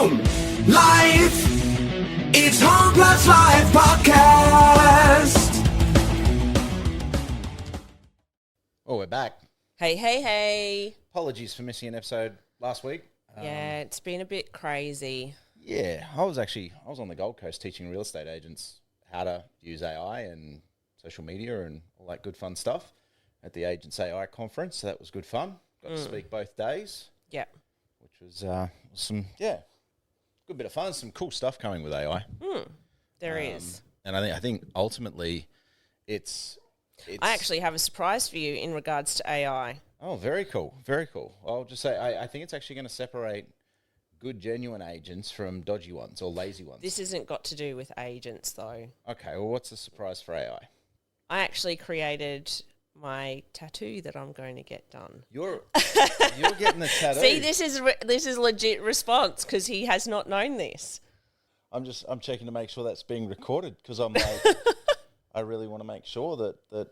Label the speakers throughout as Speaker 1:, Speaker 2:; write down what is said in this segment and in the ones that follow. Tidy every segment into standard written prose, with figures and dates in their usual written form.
Speaker 1: Home Life. It's Home Plus Life Podcast.
Speaker 2: Oh, we're back.
Speaker 3: Hey.
Speaker 2: Apologies for missing an episode last week.
Speaker 3: Yeah, it's been a bit crazy.
Speaker 2: Yeah, I was on the Gold Coast teaching real estate agents how to use AI and social media and all that good fun stuff at the Agents AI conference. So that was good fun. Got to speak both days.
Speaker 3: Yeah.
Speaker 2: Which was good bit of fun. Some cool stuff coming with AI.
Speaker 3: There is.
Speaker 2: And I think ultimately it's
Speaker 3: I actually have a surprise for you in regards to AI.
Speaker 2: Oh, very cool. Very cool. I'll just say I think it's actually going to separate good, genuine agents from dodgy ones or lazy ones.
Speaker 3: This isn't got to do with agents, though.
Speaker 2: Okay, well, what's the surprise for AI?
Speaker 3: I actually created my tattoo that I'm going to get done.
Speaker 2: You're getting the tattoo.
Speaker 3: See, this is legit response because he has not known this.
Speaker 2: I'm checking to make sure that's being recorded because I'm like, I really want to make sure that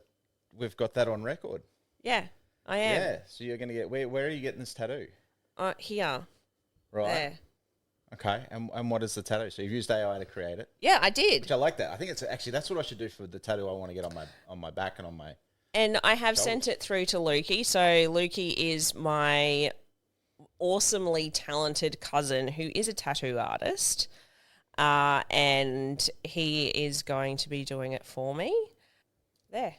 Speaker 2: we've got that on record.
Speaker 3: Yeah, I am.
Speaker 2: Yeah, so you're going to get, where are you getting this tattoo?
Speaker 3: Here.
Speaker 2: Right.
Speaker 3: There.
Speaker 2: Okay, and what is the tattoo? So you've used AI to create it?
Speaker 3: Yeah, I did.
Speaker 2: Which I like that. I think it's actually, that's what I should do for the tattoo I want to get on my back and on my...
Speaker 3: And I have sent it through to Lukey. So Lukey is my awesomely talented cousin who is a tattoo artist. And he is going to be doing it for me. There.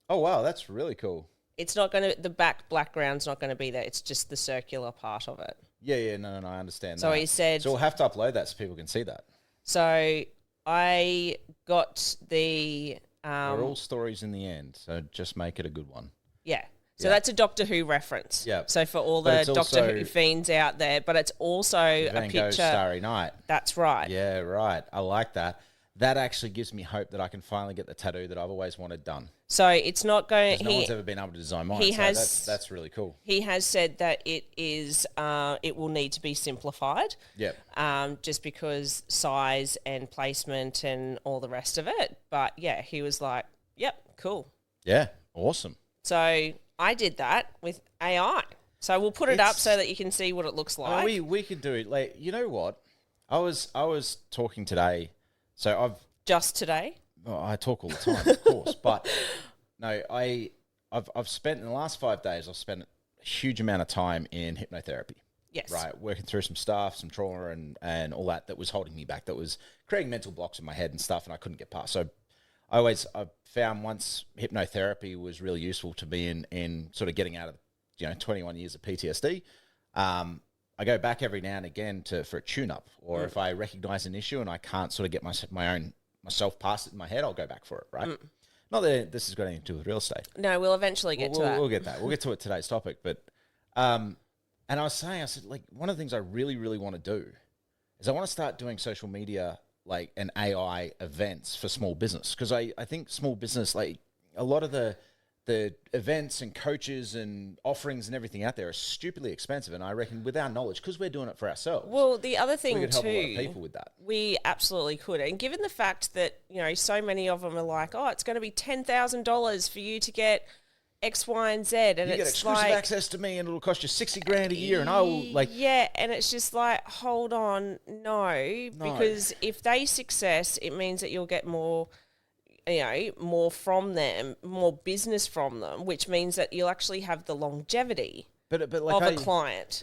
Speaker 2: Oh, wow, that's really cool.
Speaker 3: It's not going to, the background's not going to be there. It's just the circular part of it.
Speaker 2: Yeah, no, I understand
Speaker 3: so
Speaker 2: that.
Speaker 3: He said...
Speaker 2: So we'll have to upload that so people can see that.
Speaker 3: So I got the...
Speaker 2: They're all stories in the end, so just make it a good one.
Speaker 3: Yeah. So that's a Doctor Who reference.
Speaker 2: Yeah.
Speaker 3: So for all the Doctor Who fiends out there, but it's also
Speaker 2: Van
Speaker 3: a
Speaker 2: Gogh's
Speaker 3: picture...
Speaker 2: Starry Night.
Speaker 3: That's right.
Speaker 2: Yeah, right. I like that. That actually gives me hope that I can finally get the tattoo that I've always wanted done.
Speaker 3: So it's not going...
Speaker 2: No one's ever been able to design mine, that's really cool.
Speaker 3: He has said that it is... it will need to be simplified.
Speaker 2: Yep.
Speaker 3: Just because size and placement and all the rest of it. But yeah, he was like, yep, cool.
Speaker 2: Yeah, awesome.
Speaker 3: So I did that with AI. So we'll put it up so that you can see what it looks like.
Speaker 2: We could do it. Like, you know what? I was talking today... So
Speaker 3: just today.
Speaker 2: Oh, I talk all the time, of course, but no, I've spent in the last 5 days. I've spent a huge amount of time in hypnotherapy.
Speaker 3: Yes.
Speaker 2: Right, working through some stuff, some trauma, and all that was holding me back. That was creating mental blocks in my head and stuff, and I couldn't get past. So I found once hypnotherapy was really useful to me in sort of getting out of 21 years of PTSD. I go back every now and again for a tune-up, or if I recognize an issue and I can't sort of get myself past it in my head, I'll go back for it, right? Not that this has got anything to do with real estate.
Speaker 3: No, we'll eventually get to that.
Speaker 2: We'll get that. We'll get to it today's topic. But, and I said, like, one of the things I really, really want to do is I want to start doing social media, like, and AI events for small business. Because I think small business, like, a lot of the events and coaches and offerings and everything out there are stupidly expensive, and I reckon with our knowledge, because we're doing it for ourselves.
Speaker 3: Well, the other thing
Speaker 2: we could help
Speaker 3: too,
Speaker 2: a lot of people with that.
Speaker 3: We absolutely could, and given the fact that so many of them are like, oh, it's going to be $10,000 for you to get X, Y, and Z, and
Speaker 2: you get exclusive access to me, and it'll cost you $60,000 a year, and I will
Speaker 3: and it's just like, hold on, no, because if they success, it means that you'll get more from them, more business from them, which means that you'll actually have the longevity
Speaker 2: of
Speaker 3: a client.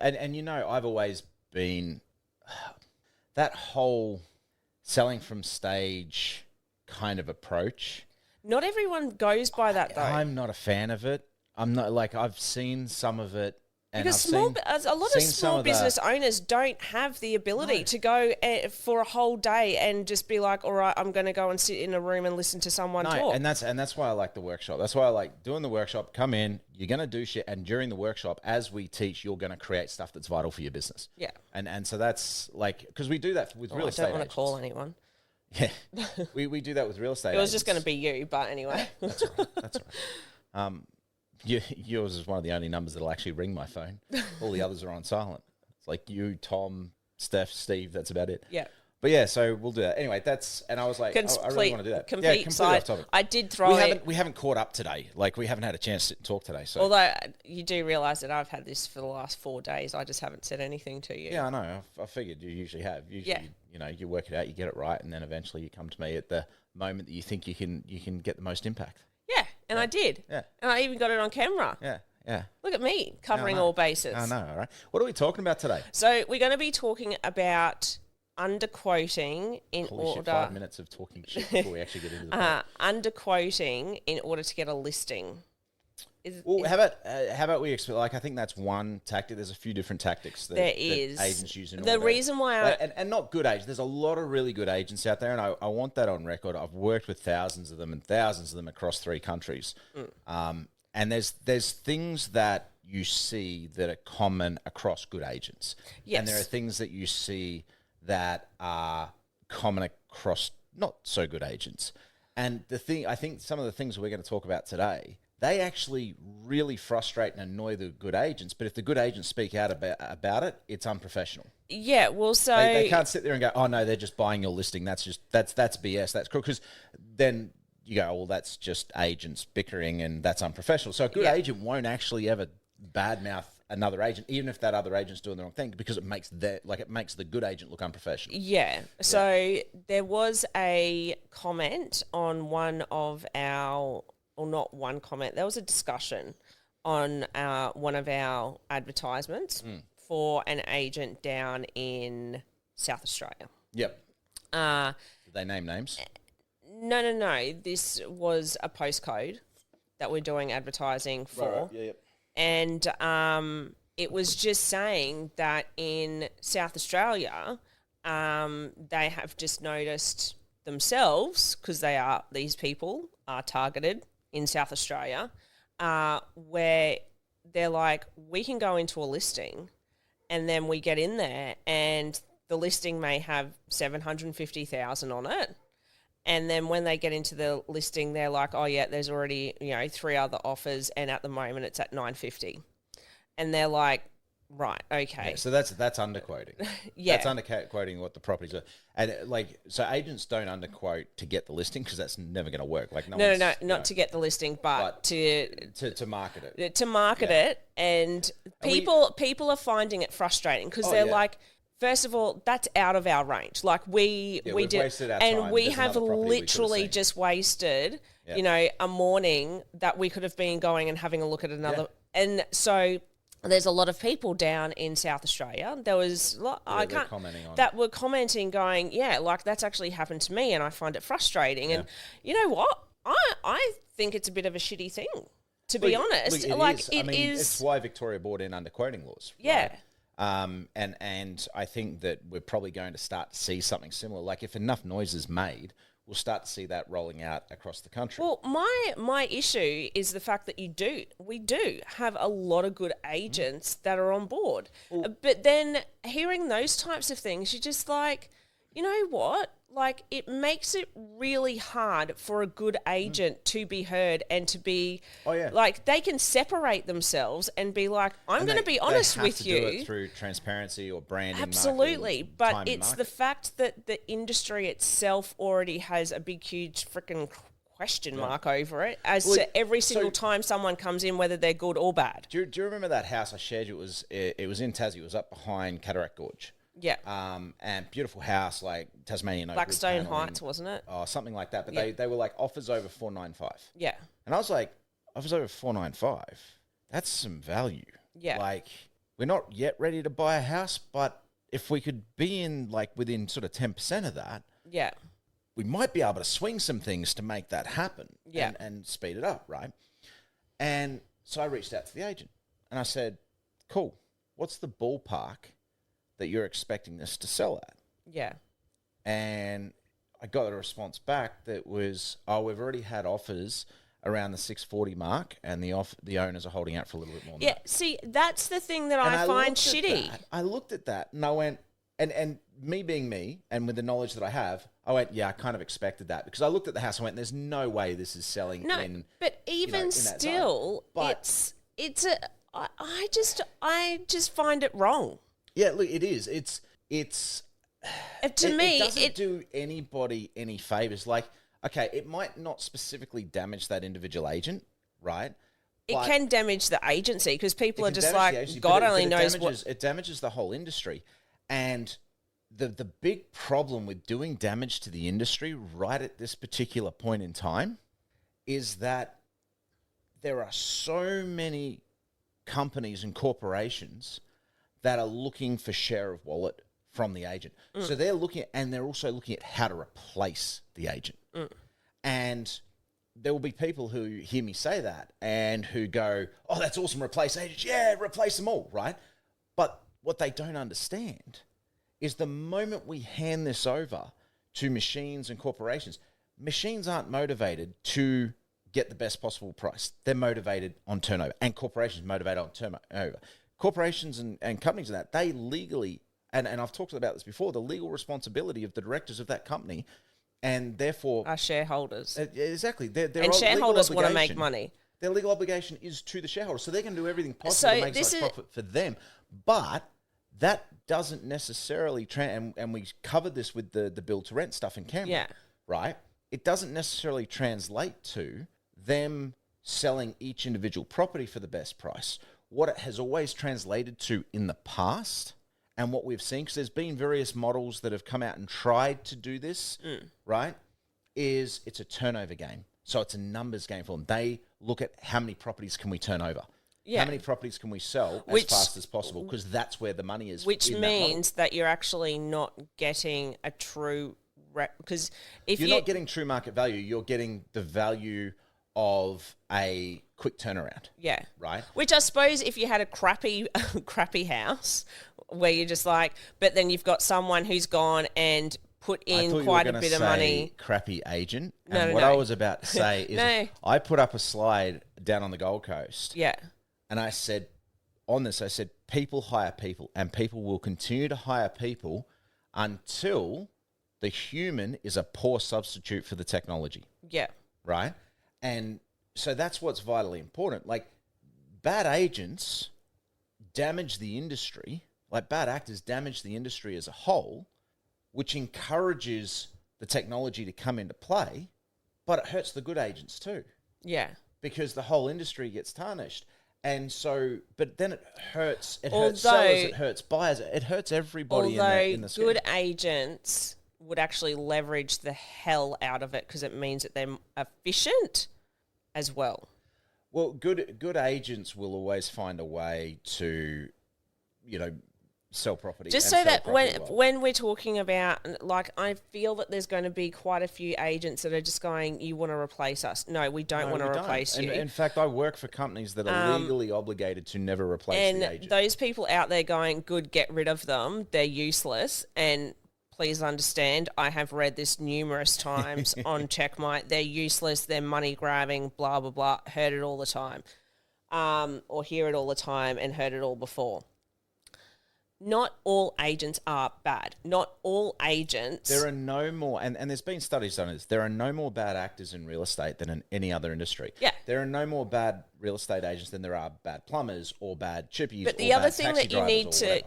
Speaker 2: And I've always been that whole selling from stage kind of approach.
Speaker 3: Not everyone goes by that, though.
Speaker 2: I'm not a fan of it. I'm not, like, I've seen some of it.
Speaker 3: Because a lot of small business owners don't have the ability to go for a whole day and just be like, all right, I'm going to go and sit in a room and listen to someone talk.
Speaker 2: And that's why I like the workshop. That's why I like doing the workshop. Come in, you're going to do shit, and during the workshop, as we teach, you're going to create stuff that's vital for your business.
Speaker 3: Yeah.
Speaker 2: And so that's like, because we do that with real estate.
Speaker 3: I don't want to call anyone.
Speaker 2: Yeah, we do that with real estate.
Speaker 3: It was just going to be you, but anyway.
Speaker 2: That's all right. Yours is one of the only numbers that'll actually ring my phone. All the others are on silent. It's like you, Tom, Steph, Steve. That's about it.
Speaker 3: Yeah.
Speaker 2: But yeah, so we'll do that. Anyway, and I was like, I really want to do that.
Speaker 3: Complete side.
Speaker 2: Off topic.
Speaker 3: I did throw
Speaker 2: We haven't caught up today. Like, we haven't had a chance to sit and talk today. So.
Speaker 3: Although you do realise that I've had this for the last 4 days. I just haven't said anything to you.
Speaker 2: Yeah, I know. I figured you usually have. Usually, you work it out, you get it right, and then eventually you come to me at the moment that you think you can get the most impact.
Speaker 3: Yeah, and I did.
Speaker 2: Yeah.
Speaker 3: And I even got it on camera.
Speaker 2: Yeah. Yeah.
Speaker 3: Look at me, covering all bases.
Speaker 2: I know, all right. What are we talking about today?
Speaker 3: So we're going to be talking about underquoting in order...
Speaker 2: 5 minutes of talking shit before we actually get into the point.
Speaker 3: Underquoting in order to get a listing.
Speaker 2: How about we explain? Like, I think that's one tactic. There's a few different tactics that agents use in order.
Speaker 3: The reason why
Speaker 2: and not good agents. There's a lot of really good agents out there, and I want that on record. I've worked with thousands of them across 3 countries. And there's things that you see that are common across good agents.
Speaker 3: Yes.
Speaker 2: And there are things that you see that are common across not so good agents. And I think some of the things we're going to talk about today, they actually really frustrate and annoy the good agents. But if the good agents speak out about it, it's unprofessional.
Speaker 3: Yeah, well, so...
Speaker 2: They can't sit there and go, oh, no, they're just buying your listing. That's BS. That's cool. Because then... you go, well, that's just agents bickering and that's unprofessional. So a good agent won't actually ever badmouth another agent, even if that other agent's doing the wrong thing, because it makes the good agent look unprofessional.
Speaker 3: Yeah. So there was a comment on one of our, or not one comment, there was a discussion on one of our advertisements for an agent down in South Australia.
Speaker 2: Yep. Did they name names?
Speaker 3: No. This was a postcode that we're doing advertising for.
Speaker 2: Right. Yeah.
Speaker 3: And it was just saying that in South Australia, they have just noticed themselves, because these people are targeted in South Australia, where they're like, we can go into a listing and then we get in there and the listing may have 750,000 on it. And then when they get into the listing, they're like, oh, yeah, there's already, 3 other offers, and at the moment it's at 950. And they're like, right, okay.
Speaker 2: Yeah, so that's underquoting.
Speaker 3: Yeah.
Speaker 2: That's underquoting what the properties are. And, so agents don't underquote to get the listing, because that's never going to work. Like,
Speaker 3: No, not to get the listing, but to
Speaker 2: market it.
Speaker 3: To market it. And people are finding it frustrating, because they're like, first of all, that's out of our range. Like we did,
Speaker 2: wasted our
Speaker 3: and
Speaker 2: time.
Speaker 3: we
Speaker 2: There's
Speaker 3: have literally just wasted, a morning that we could have been going and having a look at another. Yeah. And so there's a lot of people down in South Australia. There was that were commenting, going, that's actually happened to me, and I find it frustrating. Yeah. And you know what? I think it's a bit of a shitty thing, to be honest.
Speaker 2: It is. It's why Victoria brought in underquoting laws.
Speaker 3: Yeah.
Speaker 2: Right? And I think that we're probably going to start to see something similar. Like, if enough noise is made, we'll start to see that rolling out across the country.
Speaker 3: Well, my issue is the fact that we do have a lot of good agents that are on board. But then hearing those types of things, you're just like, you know what? Like, it makes it really hard for a good agent to be heard and to be, like, they can separate themselves and be like, I'm going to be honest with you.
Speaker 2: They have to do it through transparency or branding.
Speaker 3: Absolutely. But it's the fact that the industry itself already has a big, huge freaking question mark over it to every single time someone comes in, whether they're good or bad.
Speaker 2: Do you remember that house I shared you? It was in Tassie. It was up behind Cataract Gorge.
Speaker 3: Yeah.
Speaker 2: And beautiful house, like Tasmanian oak.
Speaker 3: Blackstone Heights, wasn't it?
Speaker 2: Oh, something like that. But they were like offers over 495.
Speaker 3: Yeah.
Speaker 2: And I was like, offers over 495? That's some value.
Speaker 3: Yeah.
Speaker 2: Like, we're not yet ready to buy a house, but if we could be within sort of 10% of that,
Speaker 3: yeah,
Speaker 2: we might be able to swing some things to make that happen.
Speaker 3: Yeah.
Speaker 2: And speed it up, right? And so I reached out to the agent and I said, cool, what's the ballpark that you're expecting this to sell at?
Speaker 3: Yeah.
Speaker 2: And I got a response back that was, we've already had offers around the 640 mark, and the owners are holding out for a little bit more than that.
Speaker 3: See, that's the thing that I find shitty.
Speaker 2: I looked at that and I went, and me being me, and with the knowledge that I have, I went, I kind of expected that, because I looked at the house and went, there's no way this is selling
Speaker 3: but even still, I just find it wrong.
Speaker 2: Yeah, look, it is. It's
Speaker 3: me,
Speaker 2: it doesn't do anybody any favors. Like, okay, it might not specifically damage that individual agent, right?
Speaker 3: It can damage the agency because people are just
Speaker 2: agency,
Speaker 3: God
Speaker 2: but
Speaker 3: only knows
Speaker 2: damages, it damages the whole industry. And the big problem with doing damage to the industry right at this particular point in time is that there are so many companies and corporations that are looking for share of wallet from the agent. So they're also looking at how to replace the agent. And there will be people who hear me say that and who go, oh, that's awesome, replace agents. Yeah, replace them all, right? But what they don't understand is the moment we hand this over to machines and corporations, machines aren't motivated to get the best possible price. They're motivated on turnover, and corporations motivated on turnover. Corporations and companies and that, they legally, and I've talked about this before, the legal responsibility of the directors of that company, and therefore
Speaker 3: are shareholders.
Speaker 2: Exactly.
Speaker 3: And shareholders want to make money.
Speaker 2: Their legal obligation is to the shareholders. So they're going to do everything possible to make profit for them. But that doesn't necessarily, and we covered this with the build to rent stuff in Canberra, right? It doesn't necessarily translate to them selling each individual property for the best price. What it has always translated to in the past, and what we've seen, because there's been various models that have come out and tried to do this, right, is it's a turnover game. So it's a numbers game for them. They look at how many properties can we turn over. Yeah. How many properties can we sell as fast as possible? Because that's where the money is. Which
Speaker 3: means that you're actually not getting a true... Because if
Speaker 2: you're not getting true market value, you're getting the value of a quick turnaround.
Speaker 3: Yeah.
Speaker 2: Right?
Speaker 3: Which I suppose if you had a crappy house where you're just like... But then you've got someone who's gone and put in quite a bit of money.
Speaker 2: Crappy agent. And what I was about to say is I put up a slide down on the Gold Coast.
Speaker 3: Yeah.
Speaker 2: And I said, people hire people, and people will continue to hire people until the human is a poor substitute for the technology.
Speaker 3: Yeah.
Speaker 2: Right? And so that's what's vitally important. Like, bad agents damage the industry, like bad actors damage the industry as a whole, which encourages the technology to come into play, but it hurts the good agents too.
Speaker 3: Yeah.
Speaker 2: Because the whole industry gets tarnished. And so, but then it hurts sellers, it hurts buyers, it hurts everybody in the scheme.
Speaker 3: Good agents would actually leverage the hell out of it because it means that they're efficient as well.
Speaker 2: Well, good agents will always find a way to, sell property.
Speaker 3: Just so that when we're talking about, like, I feel that there's going to be quite a few agents that are just going, you want to replace us. No, we don't want to replace you.
Speaker 2: In fact, I work for companies that are legally obligated to never replace the agent.
Speaker 3: And those people out there going, good, get rid of them. They're useless. And please understand, I have read this numerous times on Checkmate. They're useless. They're money grabbing, blah, blah, blah. Heard it all the time. Or hear it all the time and heard it all before. Not all agents are bad. Not all agents...
Speaker 2: There are no more... And there's been studies on this. There are no more bad actors in real estate than in any other industry.
Speaker 3: Yeah.
Speaker 2: There are no more bad real estate agents than there are bad plumbers or bad chippies.
Speaker 3: But the other thing that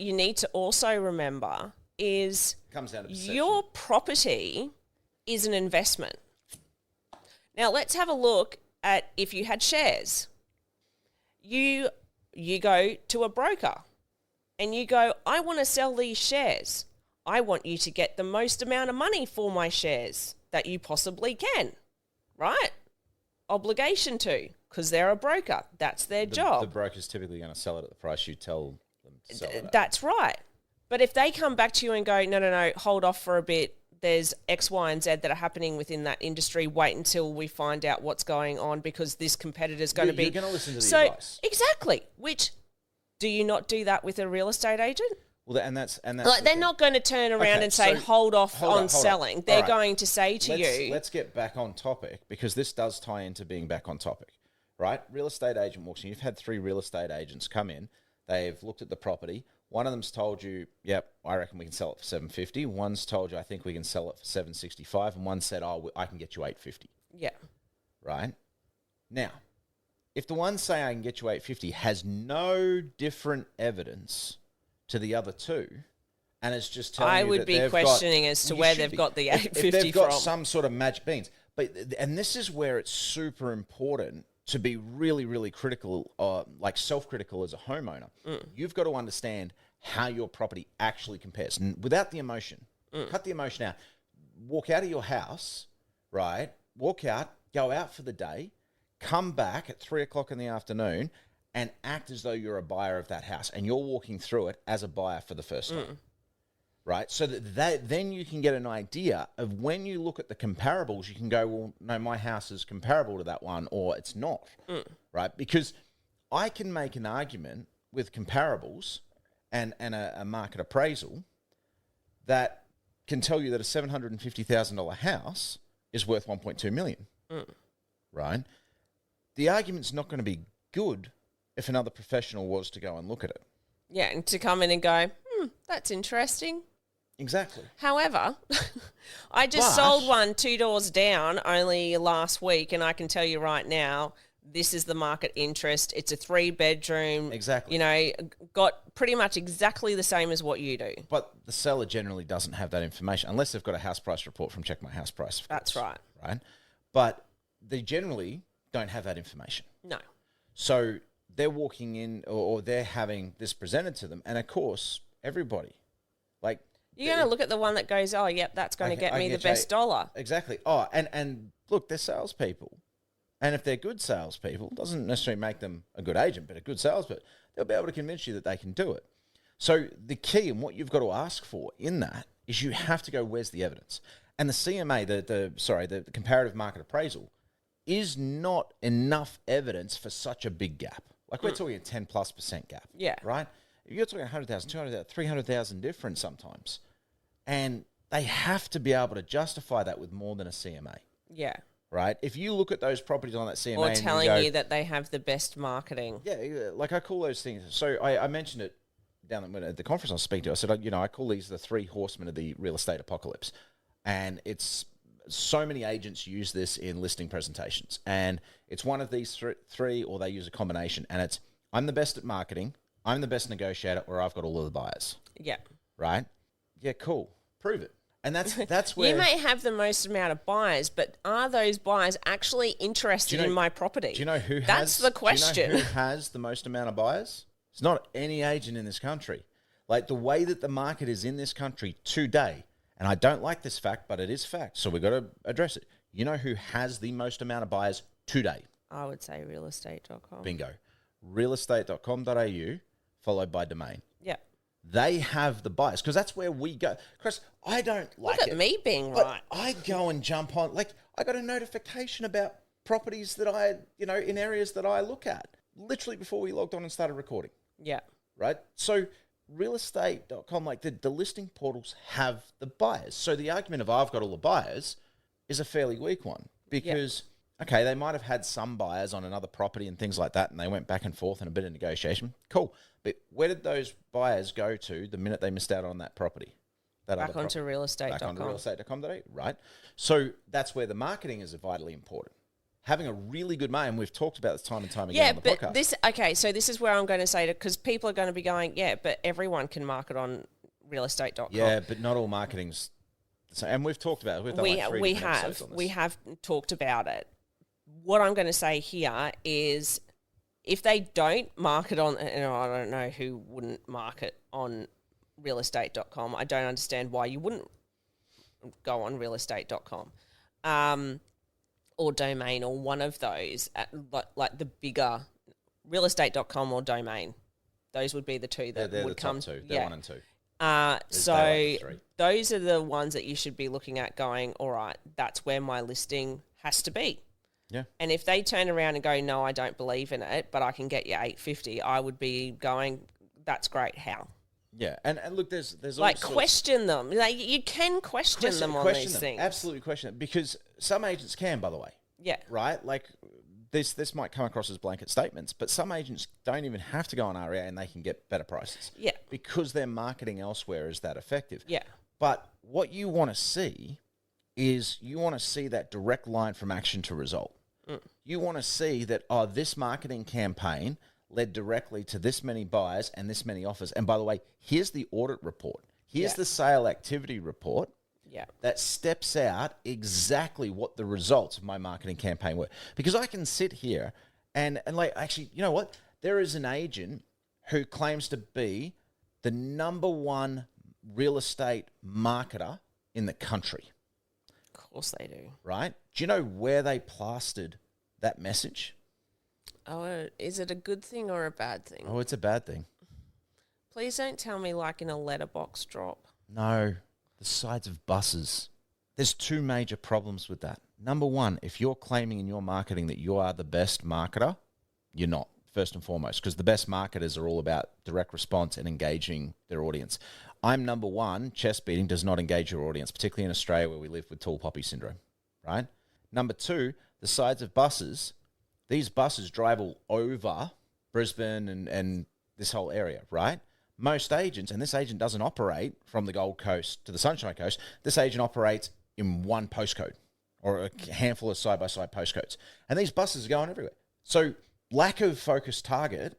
Speaker 3: you need to also remember is...
Speaker 2: Comes down to perception.
Speaker 3: Your property is an investment. Now, let's have a look at if you had shares. You go to a broker. And you go, I want to sell these shares. I want you to get the most amount of money for my shares that you possibly can, right? Obligation to, because they're a broker. That's their job.
Speaker 2: The broker's typically going to sell it at the price you tell them to sell it at.
Speaker 3: That's right. But if they come back to you and go, no, hold off for a bit. There's X, Y, and Z that are happening within that industry. Wait until we find out what's going on because this competitor's going to be...
Speaker 2: You're going to listen to the advice.
Speaker 3: Exactly, which... Do you not do that with a real estate agent?
Speaker 2: Well, and that's
Speaker 3: like they're not going to turn around and say, hold off on selling. They're going to say to you...
Speaker 2: Let's get back on topic because this does tie into being back on topic, right? Real estate agent walks in. You've had 3 real estate agents come in. They've looked at the property. One of them's told you, yep, I reckon we can sell it for $750. One's told you, I think we can sell it for $765. And one said, oh, I can get you $850.
Speaker 3: Yeah.
Speaker 2: Right? Now... If the one say I can get you $850 has no different evidence to the other 2, and it's just telling
Speaker 3: I
Speaker 2: you
Speaker 3: would
Speaker 2: that
Speaker 3: be
Speaker 2: they've
Speaker 3: questioning
Speaker 2: got,
Speaker 3: as to
Speaker 2: well, you
Speaker 3: where
Speaker 2: should
Speaker 3: they've
Speaker 2: be.
Speaker 3: got the
Speaker 2: If
Speaker 3: 850
Speaker 2: they've got
Speaker 3: from.
Speaker 2: some sort of magic beans. And this is where it's super important to be really, really critical, like self-critical as a homeowner. You've got to understand how your property actually compares. And without the emotion, cut the emotion out. Walk out of your house, right? Walk out, go out for the day, come back at 3 o'clock in the afternoon and act as though you're a buyer of that house and you're walking through it as a buyer for the first time. Right? So that then you can get an idea of when you look at the comparables, you can go, well, no, my house is comparable to that one or it's not. Right? Because I can make an argument with comparables and a market appraisal that can tell you that a $750,000 house is worth $1.2 million. Right? The argument's not going to be good if another professional was to go and look at it.
Speaker 3: Yeah, and to come in and go, that's interesting.
Speaker 2: Exactly.
Speaker 3: However, I just sold one 2 doors down only last week, and I can tell you right now, this is the market interest. It's a 3-bedroom.
Speaker 2: Exactly.
Speaker 3: You know, got pretty much exactly the same as what you do.
Speaker 2: But the seller generally doesn't have that information unless they've got a house price report from Check My House Price.
Speaker 3: That's right.
Speaker 2: Right? But they generally don't have that information.
Speaker 3: No.
Speaker 2: So they're walking in or they're having this presented to them. And, of course, everybody, like...
Speaker 3: You're going to look at the one that goes, oh, yep, that's going to get me the best dollar.
Speaker 2: Exactly. Oh, and look, they're salespeople. And if they're good salespeople, doesn't necessarily make them a good agent, but a good salesperson, they'll be able to convince you that they can do it. So the key and what you've got to ask for in that is you have to go, where's the evidence? And the CMA, the comparative market appraisal, is not enough evidence for such a big gap. Like we're talking a 10+% gap.
Speaker 3: Yeah.
Speaker 2: Right? You're talking 100,000, 200,000, 300,000 difference sometimes. And they have to be able to justify that with more than a CMA.
Speaker 3: Yeah.
Speaker 2: Right? If you look at those properties on that CMA...
Speaker 3: Or
Speaker 2: and
Speaker 3: telling
Speaker 2: you, go,
Speaker 3: you that they have the best marketing.
Speaker 2: Yeah, like I call those things... So I mentioned it down at the conference I was speaking to. I said, I call these the 3 horsemen of the real estate apocalypse. And it's... So many agents use this in listing presentations. And it's one of these 3 or they use a combination. And it's, I'm the best at marketing, I'm the best negotiator, or I've got all of the buyers.
Speaker 3: Yeah.
Speaker 2: Right? Yeah, cool. Prove it. And that's where...
Speaker 3: You may have the most amount of buyers, but are those buyers actually interested in my property?
Speaker 2: Do you know who has...
Speaker 3: That's the question.
Speaker 2: Do you know who has the most amount of buyers? It's not any agent in this country. Like the way that the market is in this country today, and I don't like this fact, but it is fact, so we've got to address it. You know who has the most amount of buyers today?
Speaker 3: I would say realestate.com.
Speaker 2: Bingo. Realestate.com.au followed by domain.
Speaker 3: Yeah.
Speaker 2: They have the buyers because that's where we go. Chris, I don't like it.
Speaker 3: Look at me being
Speaker 2: but
Speaker 3: right.
Speaker 2: I go and jump on, like I got a notification about properties that I, in areas that I look at literally before we logged on and started recording.
Speaker 3: Yeah.
Speaker 2: Right? So realestate.com, like the listing portals have the buyers. So the argument of I've got all the buyers is a fairly weak one because, okay, they might have had some buyers on another property and things like that and they went back and forth and a bit of negotiation. Cool. But where did those buyers go to the minute they missed out on that property?
Speaker 3: Back onto realestate.com.
Speaker 2: Back onto realestate.com.au, right? So that's where the marketing is vitally important. Having a really good marketing, and we've talked about this time and time again on the podcast.
Speaker 3: So this is where I'm going to say it, because people are going to be going, yeah, but everyone can market on realestate.com.
Speaker 2: Yeah, but not all marketing's... And we've talked about it. We've done
Speaker 3: we have talked about it. What I'm going to say here is if they don't market on... I don't know who wouldn't market on realestate.com. I don't understand why you wouldn't go on realestate.com. Or domain or one of those, like the bigger realestate.com or domain. Those would be the two that
Speaker 2: they're
Speaker 3: would
Speaker 2: the
Speaker 3: come.
Speaker 2: Top 2. They're 1 and 2.
Speaker 3: So those are the ones that you should be looking at going, all right, that's where my listing has to be.
Speaker 2: Yeah.
Speaker 3: And if they turn around and go, no, I don't believe in it, but I can get you $850, I would be going, that's great. How?
Speaker 2: Yeah, and look, there's
Speaker 3: like question them. Like you can question them on these things.
Speaker 2: Absolutely question them because some agents can, by the way.
Speaker 3: Yeah.
Speaker 2: Right. Like this might come across as blanket statements, but some agents don't even have to go on REA and they can get better prices.
Speaker 3: Yeah.
Speaker 2: Because their marketing elsewhere is that effective.
Speaker 3: Yeah.
Speaker 2: But what you want to see is you want to see that direct line from action to result. You want to see that this marketing campaign led directly to this many buyers and this many offers. And by the way, here's the audit report. Here's the sale activity report
Speaker 3: Yeah.
Speaker 2: that steps out exactly what the results of my marketing campaign were. Because I can sit here and like, actually, you know what? There is an agent who claims to be the number one real estate marketer in the country.
Speaker 3: Of course they do.
Speaker 2: Right? Do you know where they plastered that message?
Speaker 3: Oh, is it a good thing or a bad thing?
Speaker 2: Oh, it's a bad thing.
Speaker 3: Please don't tell me like in a letterbox drop.
Speaker 2: No, the sides of buses. There's two major problems with that. Number one, if you're claiming in your marketing that you are the best marketer, you're not, first and foremost, because the best marketers are all about direct response and engaging their audience. I'm number one, chest beating does not engage your audience, particularly in Australia where we live with tall poppy syndrome, right? Number two, the sides of buses. These buses drive all over Brisbane and this whole area, right? Most agents, and this agent doesn't operate from the Gold Coast to the Sunshine Coast, this agent operates in one postcode or a handful of side-by-side postcodes. And these buses are going everywhere. So lack of focused target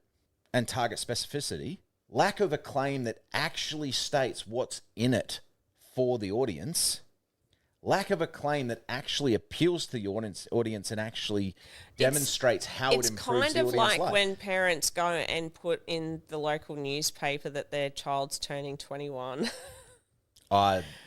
Speaker 2: and target specificity, lack of a claim that actually states what's in it for the audience, lack of a claim that actually appeals to the audience and actually demonstrates how it improves the audience life.
Speaker 3: It's kind of like when parents go and put in the local newspaper that their child's turning 21.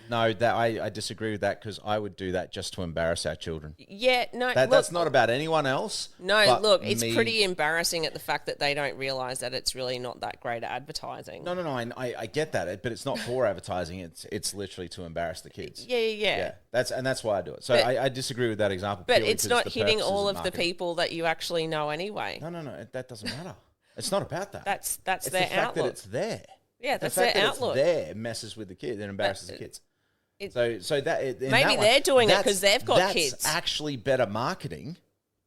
Speaker 2: No, that I disagree with that because I would do that just to embarrass our children.
Speaker 3: Yeah, no,
Speaker 2: That's not about anyone else.
Speaker 3: No, look, it's pretty embarrassing at the fact that they don't realise that it's really not that great at advertising.
Speaker 2: No, I get that, but it's not for advertising. It's literally to embarrass the kids.
Speaker 3: Yeah.
Speaker 2: That's why I do it. So I disagree with that example.
Speaker 3: But it's not hitting all of the people that you actually know anyway.
Speaker 2: No, that doesn't matter. It's not about that.
Speaker 3: That's
Speaker 2: it's
Speaker 3: their
Speaker 2: the fact
Speaker 3: outlook.
Speaker 2: that it's there.
Speaker 3: Yeah, that's
Speaker 2: the fact
Speaker 3: their
Speaker 2: that
Speaker 3: outlook.
Speaker 2: It's there messes with the kids and embarrasses the kids. So that
Speaker 3: maybe they're doing it because they've got kids.
Speaker 2: That's actually better marketing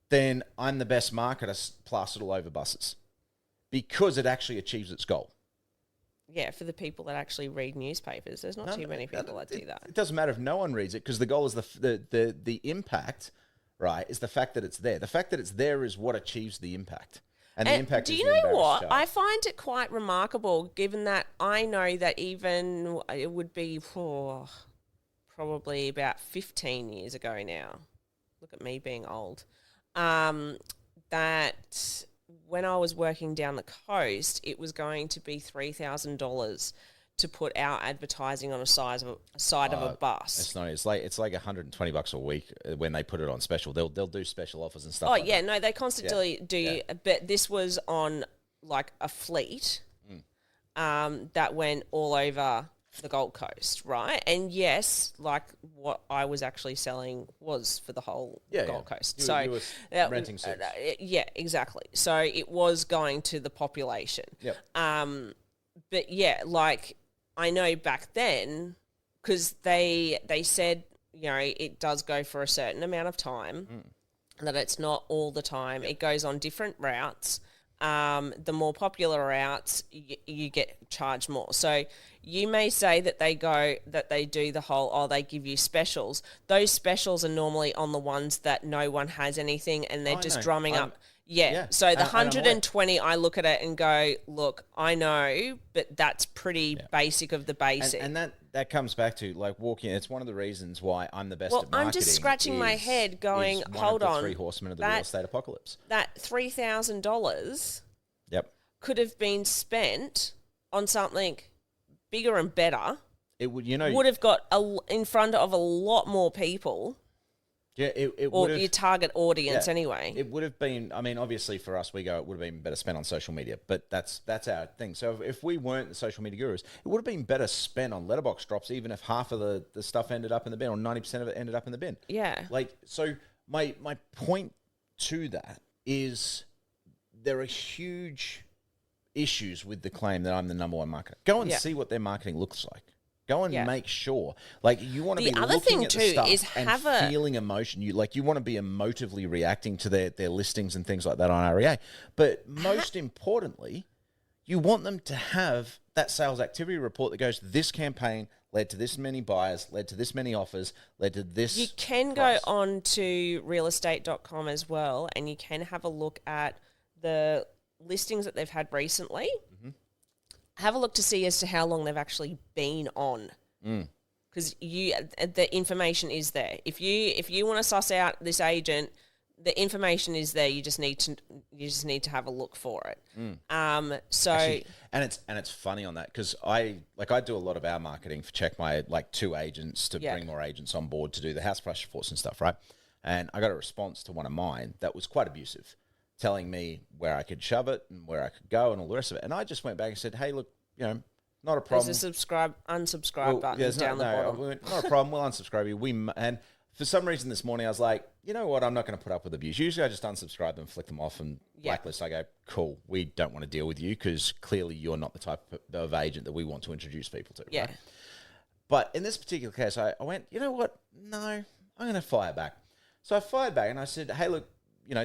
Speaker 2: than I'm the best marketer plastered all over buses because it actually achieves its goal.
Speaker 3: Yeah, for the people that actually read newspapers, there's not too many people that do that.
Speaker 2: It doesn't matter if no one reads it because the goal is the impact, right? Is the fact that it's there. The fact that it's there is what achieves the impact. And the impact.
Speaker 3: Do you know what? I find it quite remarkable, given that I know that even it would be probably about 15 years ago now. Look at me being old. That when I was working down the coast, it was going to be $3,000 to put our advertising on a side of a bus.
Speaker 2: It's not. It's like $120 a week when they put it on special. They'll do special offers and stuff.
Speaker 3: No, they constantly do. Yeah. But this was on like a fleet that went all over the Gold Coast, right? And yes, like what I was actually selling was for the whole Gold Coast.
Speaker 2: You were renting seats.
Speaker 3: Yeah, exactly. So it was going to the population.
Speaker 2: Yep.
Speaker 3: But yeah, like I know back then, because they said, you know, it does go for a certain amount of time, that it's not all the time. Yep. It goes on different routes. The more popular routes, you get charged more. So you may say that they do the whole, they give you specials. Those specials are normally on the ones that no one has anything and they're just drumming up. Yeah. So the 120, I look at it and go, look, I know, but that's pretty basic of the basic.
Speaker 2: And that comes back to like walking. It's one of the reasons why I'm the best at marketing.
Speaker 3: I'm just scratching my head going, hold on.
Speaker 2: 3 horsemen of the real estate apocalypse.
Speaker 3: That $3,000
Speaker 2: could
Speaker 3: have been spent on something bigger and better.
Speaker 2: It would,
Speaker 3: would have got in front of a lot more people.
Speaker 2: Yeah, it
Speaker 3: or
Speaker 2: would have,
Speaker 3: your target audience anyway.
Speaker 2: It would have been. I mean, obviously for us, it would have been better spent on social media. But that's our thing. So if we weren't the social media gurus, it would have been better spent on letterbox drops, even if half of the stuff ended up in the bin or 90% of it ended up in the bin.
Speaker 3: Yeah.
Speaker 2: Like so, my point to that is there are huge issues with the claim that I'm the number one marketer. Go and see what their marketing looks like. Go and make sure. Like, you want to be looking at the stuff and feeling emotion. You want to be emotively reacting to their listings and things like that on REA. But most importantly, you want them to have that sales activity report that goes, this campaign led to this many buyers, led to this many offers, led to this.
Speaker 3: You can go on to realestate.com as well, and you can have a look at the listings that they've had recently. have a look to see as to how long they've actually been on. Because the information is there. If you want to suss out this agent, the information is there. You just need to have a look for it. So
Speaker 2: Actually, and it's funny on that because I do a lot of our marketing for Check My 2 agents to bring more agents on board to do the house price reports and stuff, right? And I got a response to one of mine that was quite abusive, telling me where I could shove it and where I could go and all the rest of it. And I just went back and said, hey, look, not a problem.
Speaker 3: There's a unsubscribe button down the bottom.
Speaker 2: Not a problem. We'll unsubscribe you. And for some reason this morning I was like, you know what? I'm not going to put up with abuse. Usually I just unsubscribe them, flick them off, and blacklist. I go, cool. We don't want to deal with you because clearly you're not the type of agent that we want to introduce people to.
Speaker 3: Yeah.
Speaker 2: Right? But in this particular case, I went, you know what? No, I'm going to fire back. So I fired back and I said, hey, look,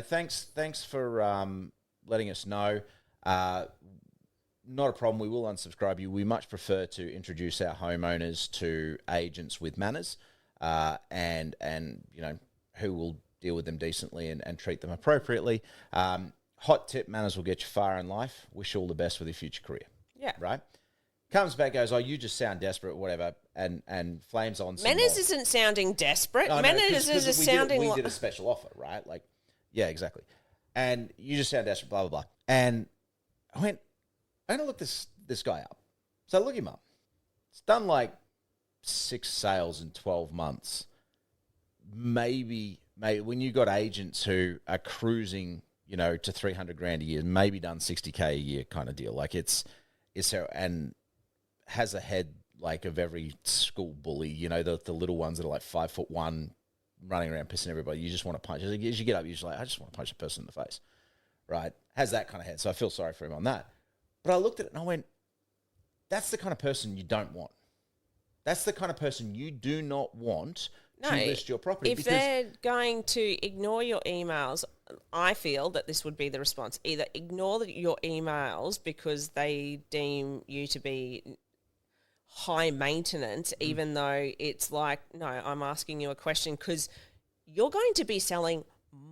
Speaker 2: thanks for letting us know. Not a problem. We will unsubscribe you. We much prefer to introduce our homeowners to agents with manners, and who will deal with them decently and treat them appropriately. Hot tip: manners will get you far in life. Wish you all the best with your future career.
Speaker 3: Yeah.
Speaker 2: Right. Comes back, goes, oh, you just sound desperate, whatever, and flames on.
Speaker 3: Manners isn't sounding desperate. Manners is sounding.
Speaker 2: We did a special offer, right? Yeah, exactly. And you just sound desperate, blah blah blah. And I went, I'm going to look this guy up. So I look him up. It's done 6 sales in 12 months. Maybe when you got agents who are cruising, to 300 grand a year, maybe done 60K a year kind of deal. It's and has a head of every school bully, the little ones that are 5'1", running around pissing everybody. You just want to punch. As you get up, you're just I just want to punch a person in the face, right? Has that kind of head. So I feel sorry for him on that. But I looked at it and I went, that's the kind of person you don't want. That's the kind of person you do not want to list your property.
Speaker 3: If they're going to ignore your emails, I feel that this would be the response. Either ignore your emails because they deem you to be high maintenance, even though it's no, I'm asking you a question because you're going to be selling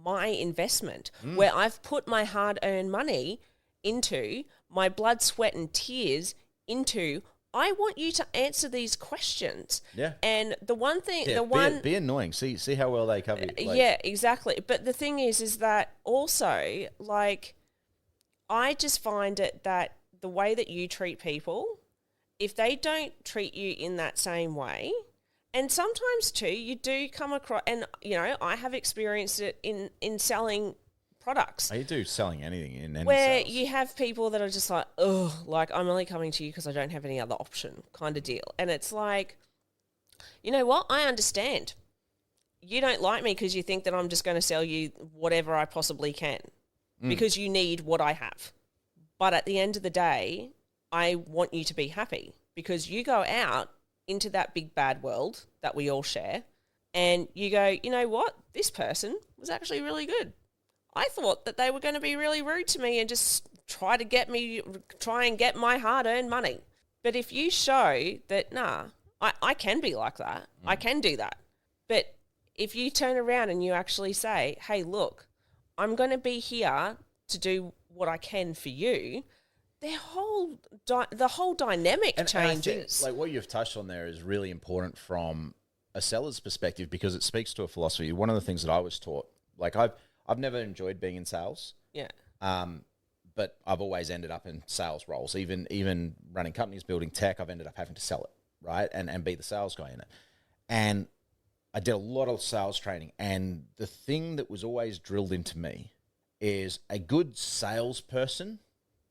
Speaker 3: my investment where I've put my hard-earned money into, my blood, sweat and tears into. I want you to answer these questions. Yeah. And the one thing,
Speaker 2: be annoying. See how well they cover you.
Speaker 3: Yeah, exactly. But the thing is that also, I just find it that the way that you treat people, if they don't treat you in that same way, and sometimes too, you do come across, and I have experienced it in selling products.
Speaker 2: You do selling anything in any
Speaker 3: where
Speaker 2: sales.
Speaker 3: You have people that are just I'm only coming to you because I don't have any other option kind of deal. And it's you know what? I understand. You don't like me because you think that I'm just going to sell you whatever I possibly can because you need what I have. But at the end of the day, I want you to be happy because you go out into that big bad world that we all share and you go, you know what? This person was actually really good. I thought that they were going to be really rude to me and just try and get my hard-earned money. But if you show that, I can be like that. I can do that. But if you turn around and you actually say, hey, look, I'm going to be here to do what I can for you, the whole dynamic changes.
Speaker 2: And I think, what you've touched on there is really important from a seller's perspective because it speaks to a philosophy. One of the things that I was taught, I've never enjoyed being in sales.
Speaker 3: Yeah.
Speaker 2: But I've always ended up in sales roles. Even running companies, building tech, I've ended up having to sell it, right? And be the sales guy in it. And I did a lot of sales training. And the thing that was always drilled into me is a good salesperson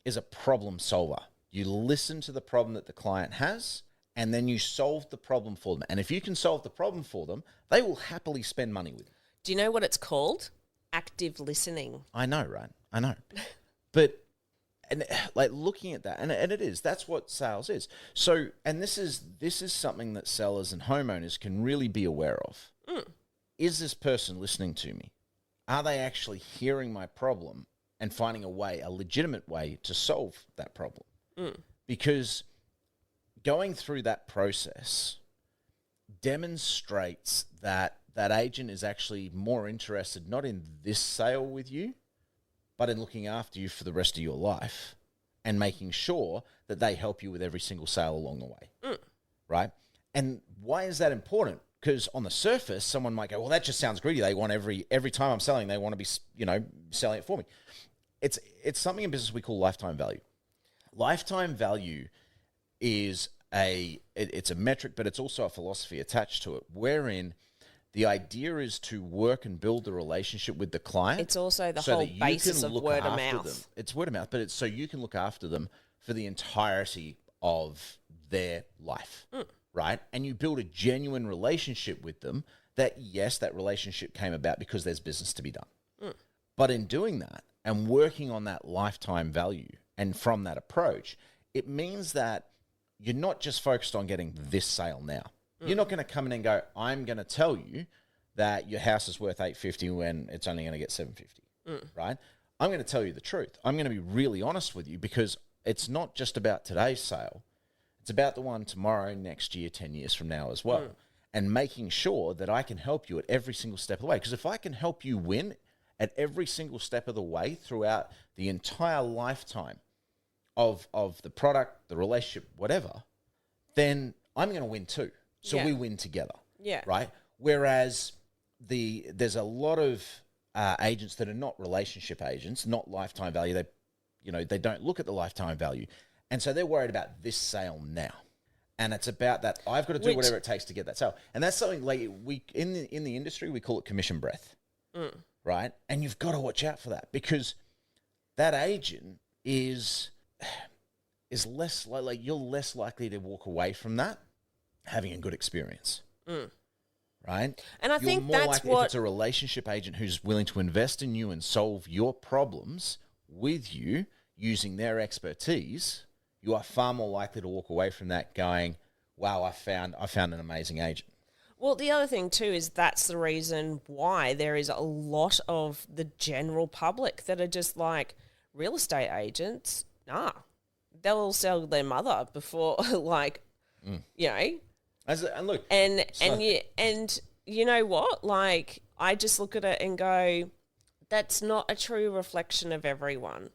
Speaker 2: is a problem solver. You listen to the problem that the client has, and then you solve the problem for them. And if you can solve the problem for them, they will happily spend money with you.
Speaker 3: Do you know what it's called? Active listening.
Speaker 2: I know, right? I know. But looking at that, and it is, that's what sales is. So, and this is something that sellers and homeowners can really be aware of. Is this person listening to me? Are they actually hearing my problem and finding a legitimate way to solve that problem? Because going through that process demonstrates that agent is actually more interested not in this sale with you, but in looking after you for the rest of your life and making sure that they help you with every single sale along the way, right? And why is that important? Because on the surface, someone might go, well, that just sounds greedy. They want every time I'm selling, they want to be, selling it for me. It's something in business we call lifetime value. Lifetime value is it's a metric, but it's also a philosophy attached to it, wherein the idea is to work and build the relationship with the client.
Speaker 3: It's also the whole basis of word of mouth.
Speaker 2: It's word of mouth, but it's so you can look after them for the entirety of their life, right? And you build a genuine relationship with them that, yes, that relationship came about because there's business to be done. But in doing that and working on that lifetime value and from that approach, it means that you're not just focused on getting this sale now. You're not going to come in and go, I'm going to tell you that your house is worth $850 when it's only going to get $750, right? I'm going to tell you the truth. I'm going to be really honest with you because it's not just about today's sale. It's about the one tomorrow, next year, 10 years from now as well. And making sure that I can help you at every single step of the way. Because if I can help you win at every single step of the way throughout the entire lifetime of the product, the relationship, whatever, then I'm going to win too. So we win together, right? Whereas there's a lot of agents that are not relationship agents, not lifetime value. They don't look at the lifetime value, and so they're worried about this sale now, and it's about that I've got to do whatever it takes to get that sale, and that's something like we in the industry we call it commission breath, right? And you've got to watch out for that because that agent is less like you're less likely to walk away from that having a good experience, right?
Speaker 3: And I think that's
Speaker 2: if it's a relationship agent who's willing to invest in you and solve your problems with you using their expertise, you are far more likely to walk away from that going, wow, I found an amazing agent.
Speaker 3: Well, the other thing too is that's the reason why there is a lot of the general public that are just like real estate agents. Nah, they'll sell their mother before
Speaker 2: And look,
Speaker 3: and you know what? Like, I just look at it and go, that's not a true reflection of everyone.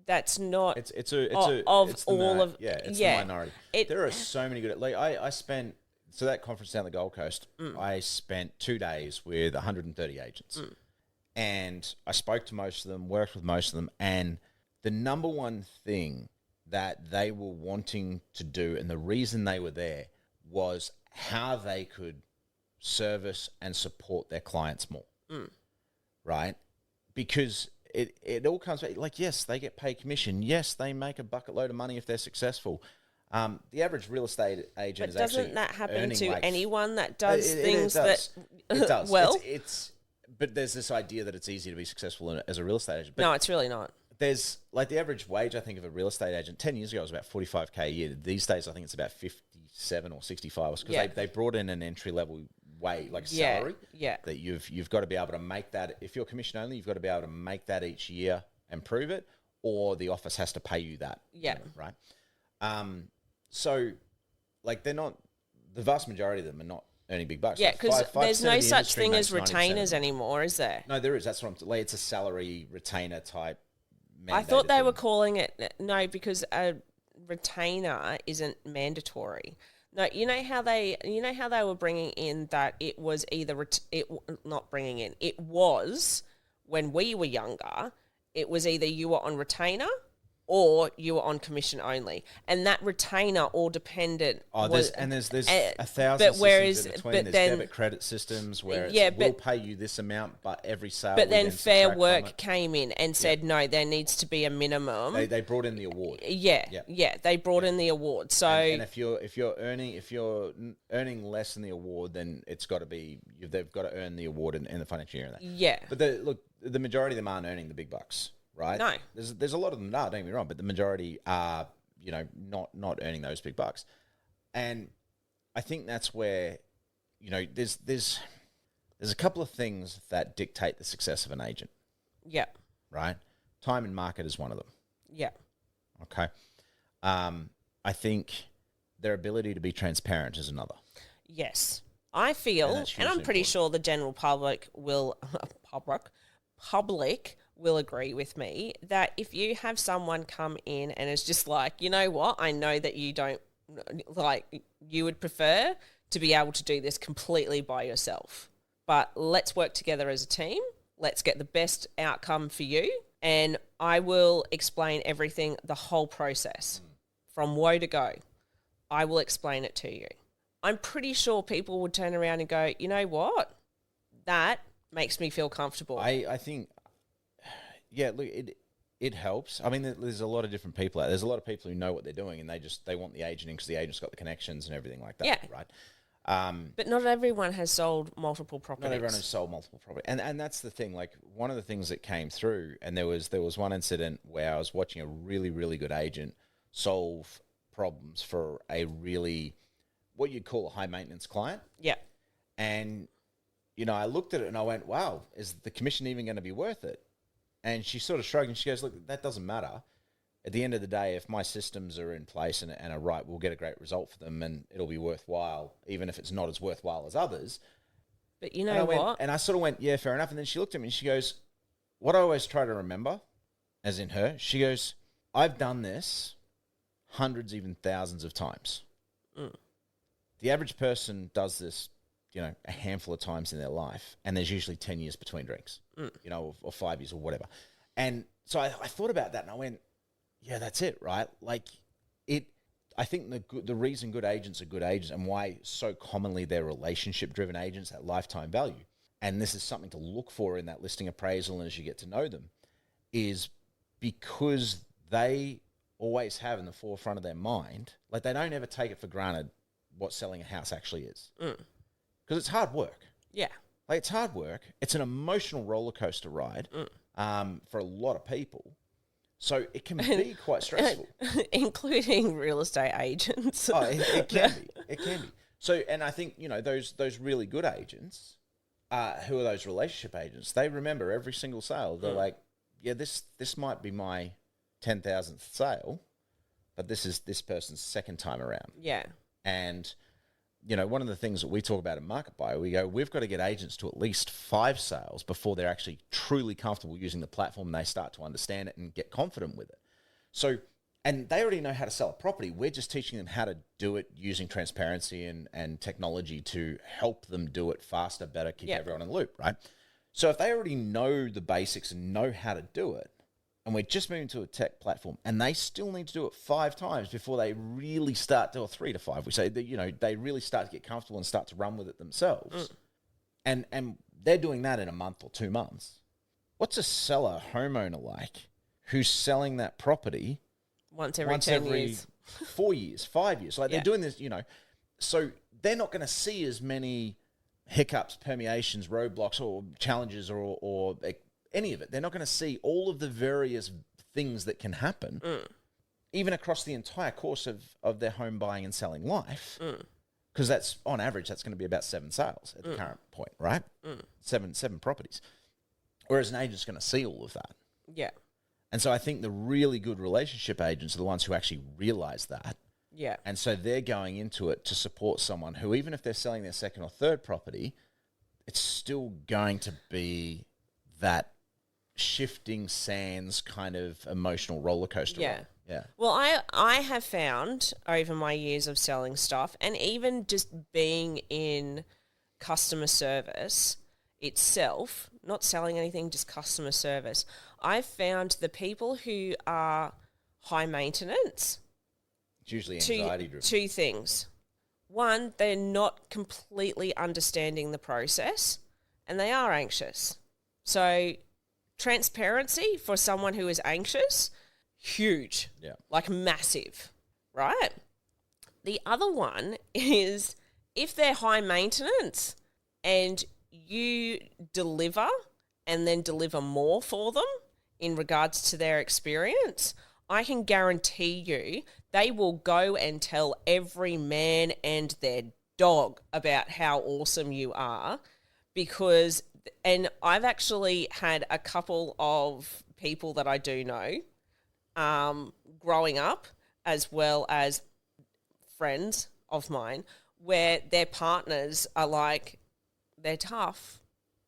Speaker 3: That's not.
Speaker 2: It's the minority. There are so many good. Like I spent that conference down the Gold Coast. I spent 2 days with 130 agents, and I spoke to most of them, worked with most of them, and the number one thing that they were wanting to do, and the reason they were there, was how they could service and support their clients more, right? Because it all comes back, like, yes, they get paid commission. Yes, they make a bucket load of money if they're successful. The average real estate agent is actually
Speaker 3: doesn't that happen to
Speaker 2: like,
Speaker 3: anyone that does things
Speaker 2: that... It does.
Speaker 3: Well,
Speaker 2: but there's this idea that it's easy to be successful as a real estate agent. But
Speaker 3: no, it's really not.
Speaker 2: There's, like, the average wage, I think, of a real estate agent 10 years ago was about $45K a year. These days, I think it's about 57 or 65, because they brought in an entry-level way, like salary, that you've got to be able to make that. If you're commission only, you've got to be able to make that each year and prove it, or the office has to pay you that. Right? So, like, they're not, the vast majority of them are not earning big bucks.
Speaker 3: Yeah, because there's no such thing as retainers anymore, is there?
Speaker 2: No, there is. That's what I'm, like, it's a salary retainer type.
Speaker 3: I thought they were calling it, no, because a retainer isn't mandatory. No, you know how they were bringing in that it was either it was when we were younger, it was either you were on retainer or you were on commission only, and that retainer all dependent.
Speaker 2: There's 1,000 systems in between. There's debit credit systems where we'll pay you this amount, but every sale.
Speaker 3: But then Fair Work came in and said no, there needs to be a minimum.
Speaker 2: They brought in the award.
Speaker 3: They brought in the award. So
Speaker 2: and if you're earning less than the award, then it's got to be they've got to earn the award in the financial year. But the majority of them aren't earning the big bucks. Right?
Speaker 3: No.
Speaker 2: There's a lot of them now, don't get me wrong, but the majority are, not earning those big bucks. And I think that's where, there's a couple of things that dictate the success of an agent.
Speaker 3: Yeah.
Speaker 2: Right? Time and market is one of them.
Speaker 3: Yeah.
Speaker 2: Okay. I think their ability to be transparent is another.
Speaker 3: Yes. I feel, and I'm pretty sure the general public will will agree with me that if you have someone come in and is just like, you know what, I know that you don't, like, you would prefer to be able to do this completely by yourself, but let's work together as a team. Let's get the best outcome for you. And I will explain everything, the whole process from woe to go. I will explain it to you. I'm pretty sure people would turn around and go, you know what? That makes me feel comfortable.
Speaker 2: I think, yeah, look, it helps. I mean, there's a lot of different people out there. There's a lot of people who know what they're doing and they want the agent in because the agent's got the connections and everything like that,
Speaker 3: Yeah.
Speaker 2: right?
Speaker 3: But not everyone has sold multiple properties.
Speaker 2: Not everyone has sold multiple properties. And that's the thing. Like, one of the things that came through, and there was one incident where I was watching a really, really good agent solve problems for a really, what you'd call a high-maintenance client.
Speaker 3: Yeah.
Speaker 2: And, you know, I looked at it and I went, wow, is the commission even going to be worth it? And she sort of shrugged and she goes, look, that doesn't matter. At the end of the day, if my systems are in place and are right, we'll get a great result for them and it'll be worthwhile, even if it's not as worthwhile as others.
Speaker 3: But you know what?
Speaker 2: And I sort of went, yeah, fair enough. And then she looked at me and she goes, what I always try to remember, as in her, she goes, I've done this hundreds, even thousands of times. The average person does this, you know, a handful of times in their life, and there's usually 10 years between drinks, you know, or 5 years or whatever. And so I thought about that and I went, yeah, that's it, right? Like, I think the reason good agents are good agents and why so commonly they're relationship-driven agents at lifetime value, and this is something to look for in that listing appraisal and as you get to know them, is because they always have in the forefront of their mind, like, they don't ever take it for granted what selling a house actually is. Because it's hard work.
Speaker 3: Yeah.
Speaker 2: Like, it's hard work. It's an emotional roller coaster ride for a lot of people. So it can be quite stressful.
Speaker 3: Including real estate agents.
Speaker 2: Oh, it can be. It can be. So, and I think, you know, those really good agents, who are those relationship agents, they remember every single sale. They're like, yeah, this might be my 10,000th sale, but this is this person's second time around.
Speaker 3: Yeah.
Speaker 2: And, you know, one of the things that we talk about in Market Buyer, we go, we've got to get agents to at least 5 sales before they're actually truly comfortable using the platform and they start to understand it and get confident with it. So, and they already know how to sell a property. We're just teaching them how to do it using transparency and technology to help them do it faster, better, keep everyone in the loop, right? So if they already know the basics and know how to do it, and we're just moving to a tech platform, and they still need to do it 5 times before they really start to, or 3 to 5. We say that, you know, they really start to get comfortable and start to run with it themselves. And they're doing that in a month or 2 months. What's a seller, homeowner like, who's selling that property
Speaker 3: once every 10 years,
Speaker 2: 4 years, 5 years? Like, they're doing this, you know, so they're not going to see as many hiccups, permeations, roadblocks, or challenges, or any of it. They're not going to see all of the various things that can happen, even across the entire course of their home buying and selling life. Because that's, on average, that's going to be about 7 sales at the current point, right? Seven properties. Whereas an agent's going to see all of that.
Speaker 3: Yeah.
Speaker 2: And so I think the really good relationship agents are the ones who actually realize that.
Speaker 3: Yeah.
Speaker 2: And so they're going into it to support someone who, even if they're selling their second or third property, it's still going to be that shifting sands kind of emotional roller coaster.
Speaker 3: Yeah.
Speaker 2: Ride. Yeah.
Speaker 3: Well, I have found over my years of selling stuff, and even just being in customer service itself, not selling anything, just customer service, I've found the people who are high maintenance,
Speaker 2: It's usually anxiety driven.
Speaker 3: 2 things. One, they're not completely understanding the process, and they are anxious. So transparency for someone who is anxious, huge, like massive, right? The other one is if they're high maintenance and you deliver and then deliver more for them in regards to their experience, I can guarantee you they will go and tell every man and their dog about how awesome you are, because, and I've actually had a couple of people that I do know growing up, as well as friends of mine, where their partners are like, they're tough.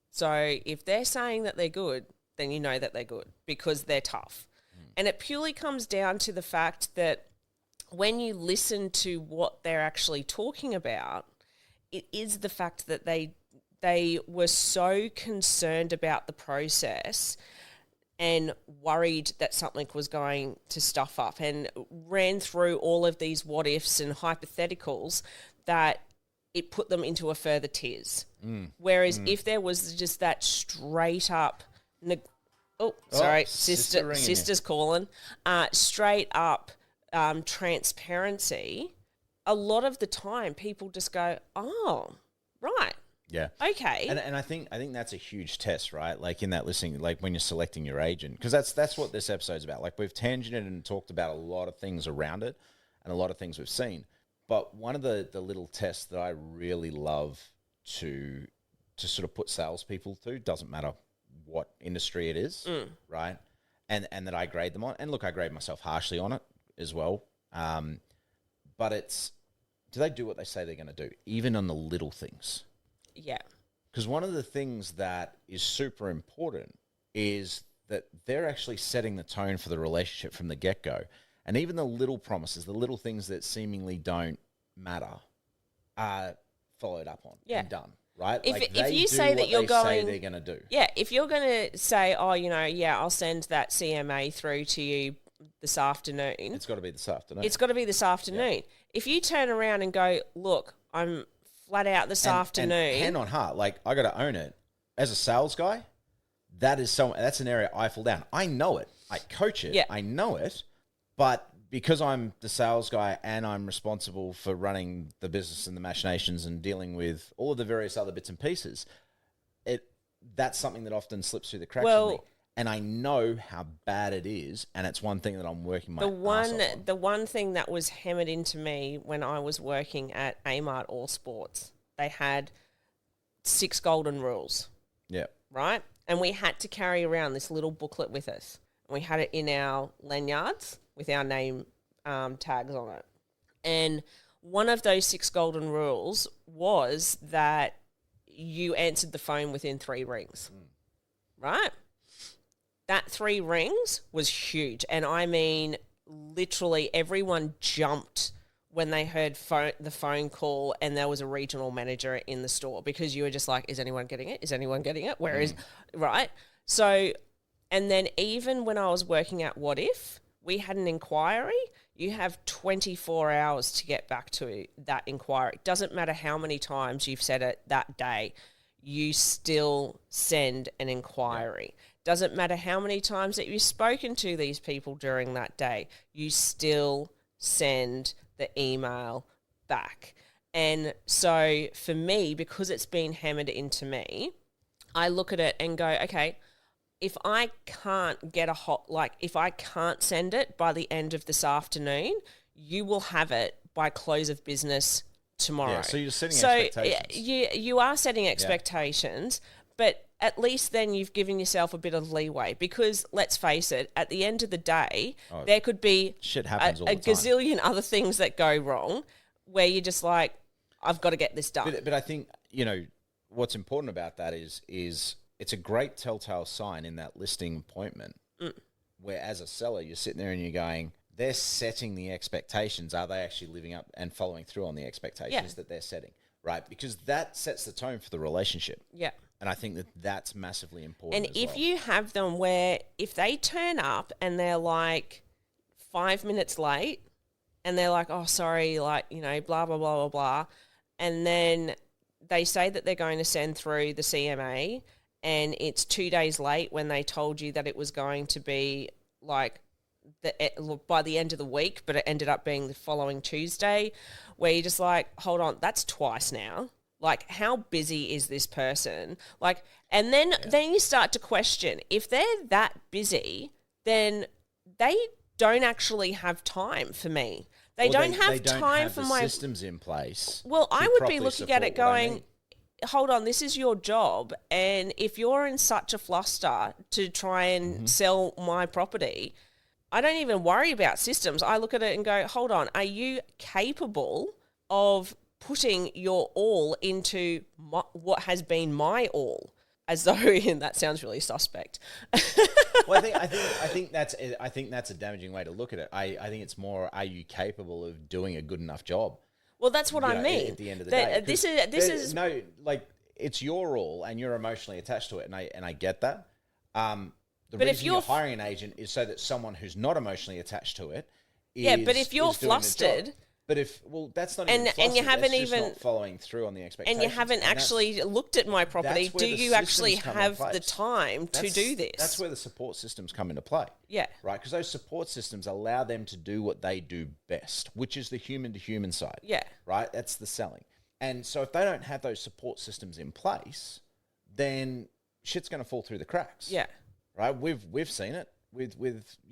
Speaker 3: So if they're saying that they're good, then you know that they're good because they're tough. And it purely comes down to the fact that when you listen to what they're actually talking about, it is the fact that they were so concerned about the process and worried that something was going to stuff up and ran through all of these what ifs and hypotheticals that it put them into a further tears. Whereas if there was just that straight up, sister's calling, straight up transparency, a lot of the time people just go, oh, right.
Speaker 2: Yeah.
Speaker 3: Okay.
Speaker 2: And I think that's a huge test, right? Like in that listening, like when you're selecting your agent, because that's what this episode's about. Like we've tangented and talked about a lot of things around it and a lot of things we've seen. But one of the little tests that I really love to sort of put salespeople through, doesn't matter what industry it is, right? And that I grade them on. And look, I grade myself harshly on it as well. But it's, do they do what they say they're going to do, even on the little things?
Speaker 3: Yeah.
Speaker 2: Because one of the things that is super important is that they're actually setting the tone for the relationship from the get-go. And even the little promises, the little things that seemingly don't matter are followed up on and done, right?
Speaker 3: If you say that you're going,
Speaker 2: they're going to do.
Speaker 3: Yeah, if you're going to say, oh, I'll send that CMA through to you this afternoon.
Speaker 2: It's got to be this afternoon.
Speaker 3: It's got to be this afternoon. Yeah. If you turn around and go, look, I'm flat out this afternoon.
Speaker 2: And hand on heart, like I got to own it. As a sales guy, that's an area I fall down. I know it. I coach it.
Speaker 3: Yeah.
Speaker 2: I know it. But because I'm the sales guy and I'm responsible for running the business and the machinations and dealing with all of the various other bits and pieces, that's something that often slips through the cracks for me. And I know how bad it is, and it's one thing that I'm working my ass off on.
Speaker 3: The one thing that was hammered into me when I was working at Amart All Sports, they had 6 golden rules.
Speaker 2: Yeah.
Speaker 3: Right? And we had to carry around this little booklet with us. We had it in our lanyards with our name tags on it. And one of those 6 golden rules was that you answered the phone within 3 rings. Right? That 3 rings was huge. And I mean, literally everyone jumped when they heard the phone call and there was a regional manager in the store, because you were just like, is anyone getting it? Is anyone getting it? Where is, right? So, and then even when I was working at What If, we had an inquiry. You have 24 hours to get back to that inquiry. Doesn't matter how many times you've said it that day, you still send an inquiry. Doesn't matter how many times that you've spoken to these people during that day, you still send the email back. And so for me, because it's been hammered into me, I look at it and go, okay, if I can't get if I can't send it by the end of this afternoon, you will have it by close of business tomorrow.
Speaker 2: Yeah, so you're setting expectations.
Speaker 3: You are setting expectations, but at least then you've given yourself a bit of leeway, because let's face it, at the end of the day, there could be
Speaker 2: shit happens all the time.
Speaker 3: Gazillion other things that go wrong where you're just like, I've got to get this done.
Speaker 2: But I think, what's important about that is it's a great telltale sign in that listing appointment where as a seller, you're sitting there and you're going, they're setting the expectations. Are they actually living up and following through on the expectations that they're setting, right? Because that sets the tone for the relationship.
Speaker 3: Yeah.
Speaker 2: And I think that's massively important.
Speaker 3: And if you have them where if they turn up and they're like 5 minutes late and they're like, oh, sorry, like, blah, blah, blah, blah, blah. And then they say that they're going to send through the CMA and it's 2 days late when they told you that it was going to be like by the end of the week, but it ended up being the following Tuesday, where you're just like, hold on, that's twice now. Like, how busy is this person? Like, and then you start to question, if they're that busy, then they don't actually have time for me. They don't have time for my
Speaker 2: systems in place.
Speaker 3: Well, I would be looking at it going, hold on, this is your job, and if you're in such a fluster to try and sell my property, I don't even worry about systems. I look at it and go, hold on, are you capable of putting your all into what has been my all? as though and that sounds really suspect.
Speaker 2: Well, I think that's a damaging way to look at it. I think it's more, are you capable of doing a good enough job?
Speaker 3: Well, that's what I mean.
Speaker 2: At the end of the day,
Speaker 3: this is
Speaker 2: no, like, it's your all, and you're emotionally attached to it, and I get that. The
Speaker 3: But if
Speaker 2: reason
Speaker 3: you're
Speaker 2: you're hiring an agent is so that someone who's not emotionally attached to it
Speaker 3: but if you're
Speaker 2: is doing the job.
Speaker 3: flustered,
Speaker 2: But that's not
Speaker 3: And-
Speaker 2: even
Speaker 3: and
Speaker 2: flustered,
Speaker 3: you haven't
Speaker 2: that's just
Speaker 3: even-
Speaker 2: not following through on the expectations.
Speaker 3: and you haven't
Speaker 2: And that's-
Speaker 3: actually looked at my property,
Speaker 2: that's where
Speaker 3: do
Speaker 2: the
Speaker 3: you actually
Speaker 2: systems come in
Speaker 3: have the
Speaker 2: place.
Speaker 3: time to do this?
Speaker 2: That's where the support systems come into play.
Speaker 3: Yeah.
Speaker 2: Right? Because those support systems allow them to do what they do best, which is the human-to-human side.
Speaker 3: Yeah.
Speaker 2: Right? That's the selling. And so if they don't have those support systems in place, then shit's going to fall through the cracks.
Speaker 3: Yeah.
Speaker 2: Right? We've seen it with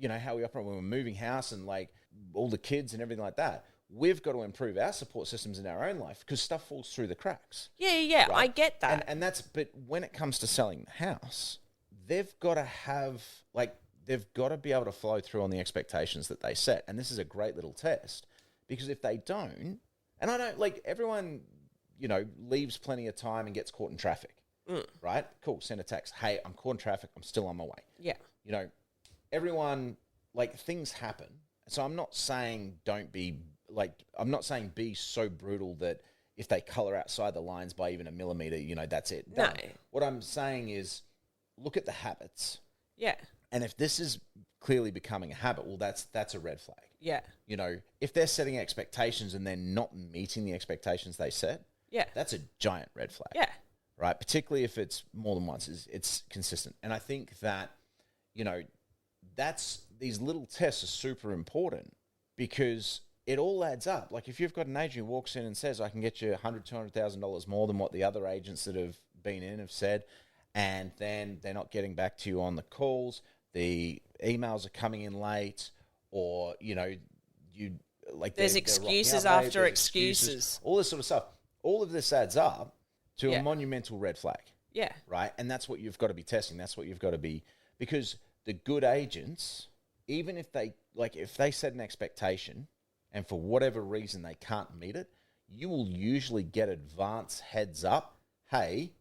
Speaker 2: how we operate when we're moving house and like all the kids and everything like that. We've got to improve our support systems in our own life because stuff falls through the cracks.
Speaker 3: Yeah.
Speaker 2: Right?
Speaker 3: I get that.
Speaker 2: And that's, but when it comes to selling the house, they've got to be able to follow through on the expectations that they set. And this is a great little test because if they don't, and I don't, like, everyone, leaves plenty of time and gets caught in traffic, right? Cool. Send a text. Hey, I'm caught in traffic. I'm still on my way.
Speaker 3: Yeah.
Speaker 2: Everyone, like, things happen. So I'm not saying I'm not saying be so brutal that if they color outside the lines by even a millimeter, that's it. Done.
Speaker 3: No.
Speaker 2: What I'm saying is look at the habits.
Speaker 3: Yeah.
Speaker 2: And if this is clearly becoming a habit, well, that's a red flag.
Speaker 3: Yeah.
Speaker 2: If they're setting expectations and they're not meeting the expectations they set,
Speaker 3: Yeah.
Speaker 2: that's a giant red flag.
Speaker 3: Yeah.
Speaker 2: Right? Particularly if it's more than once, it's consistent. And I think that, these little tests are super important because it all adds up. Like if you've got an agent who walks in and says, I can get you $100,000, $200,000 more than what the other agents that have been in have said, and then they're not getting back to you on the calls, the emails are coming in late, or,
Speaker 3: There's excuses after excuses.
Speaker 2: All this sort of stuff. All of this adds up to
Speaker 3: Yeah.
Speaker 2: a monumental red flag.
Speaker 3: Yeah.
Speaker 2: Right? And that's what you've got to be testing. That's what you've got to be, because the good agents, even if they set an expectation and for whatever reason they can't meet it, you will usually get advance heads up. Hey,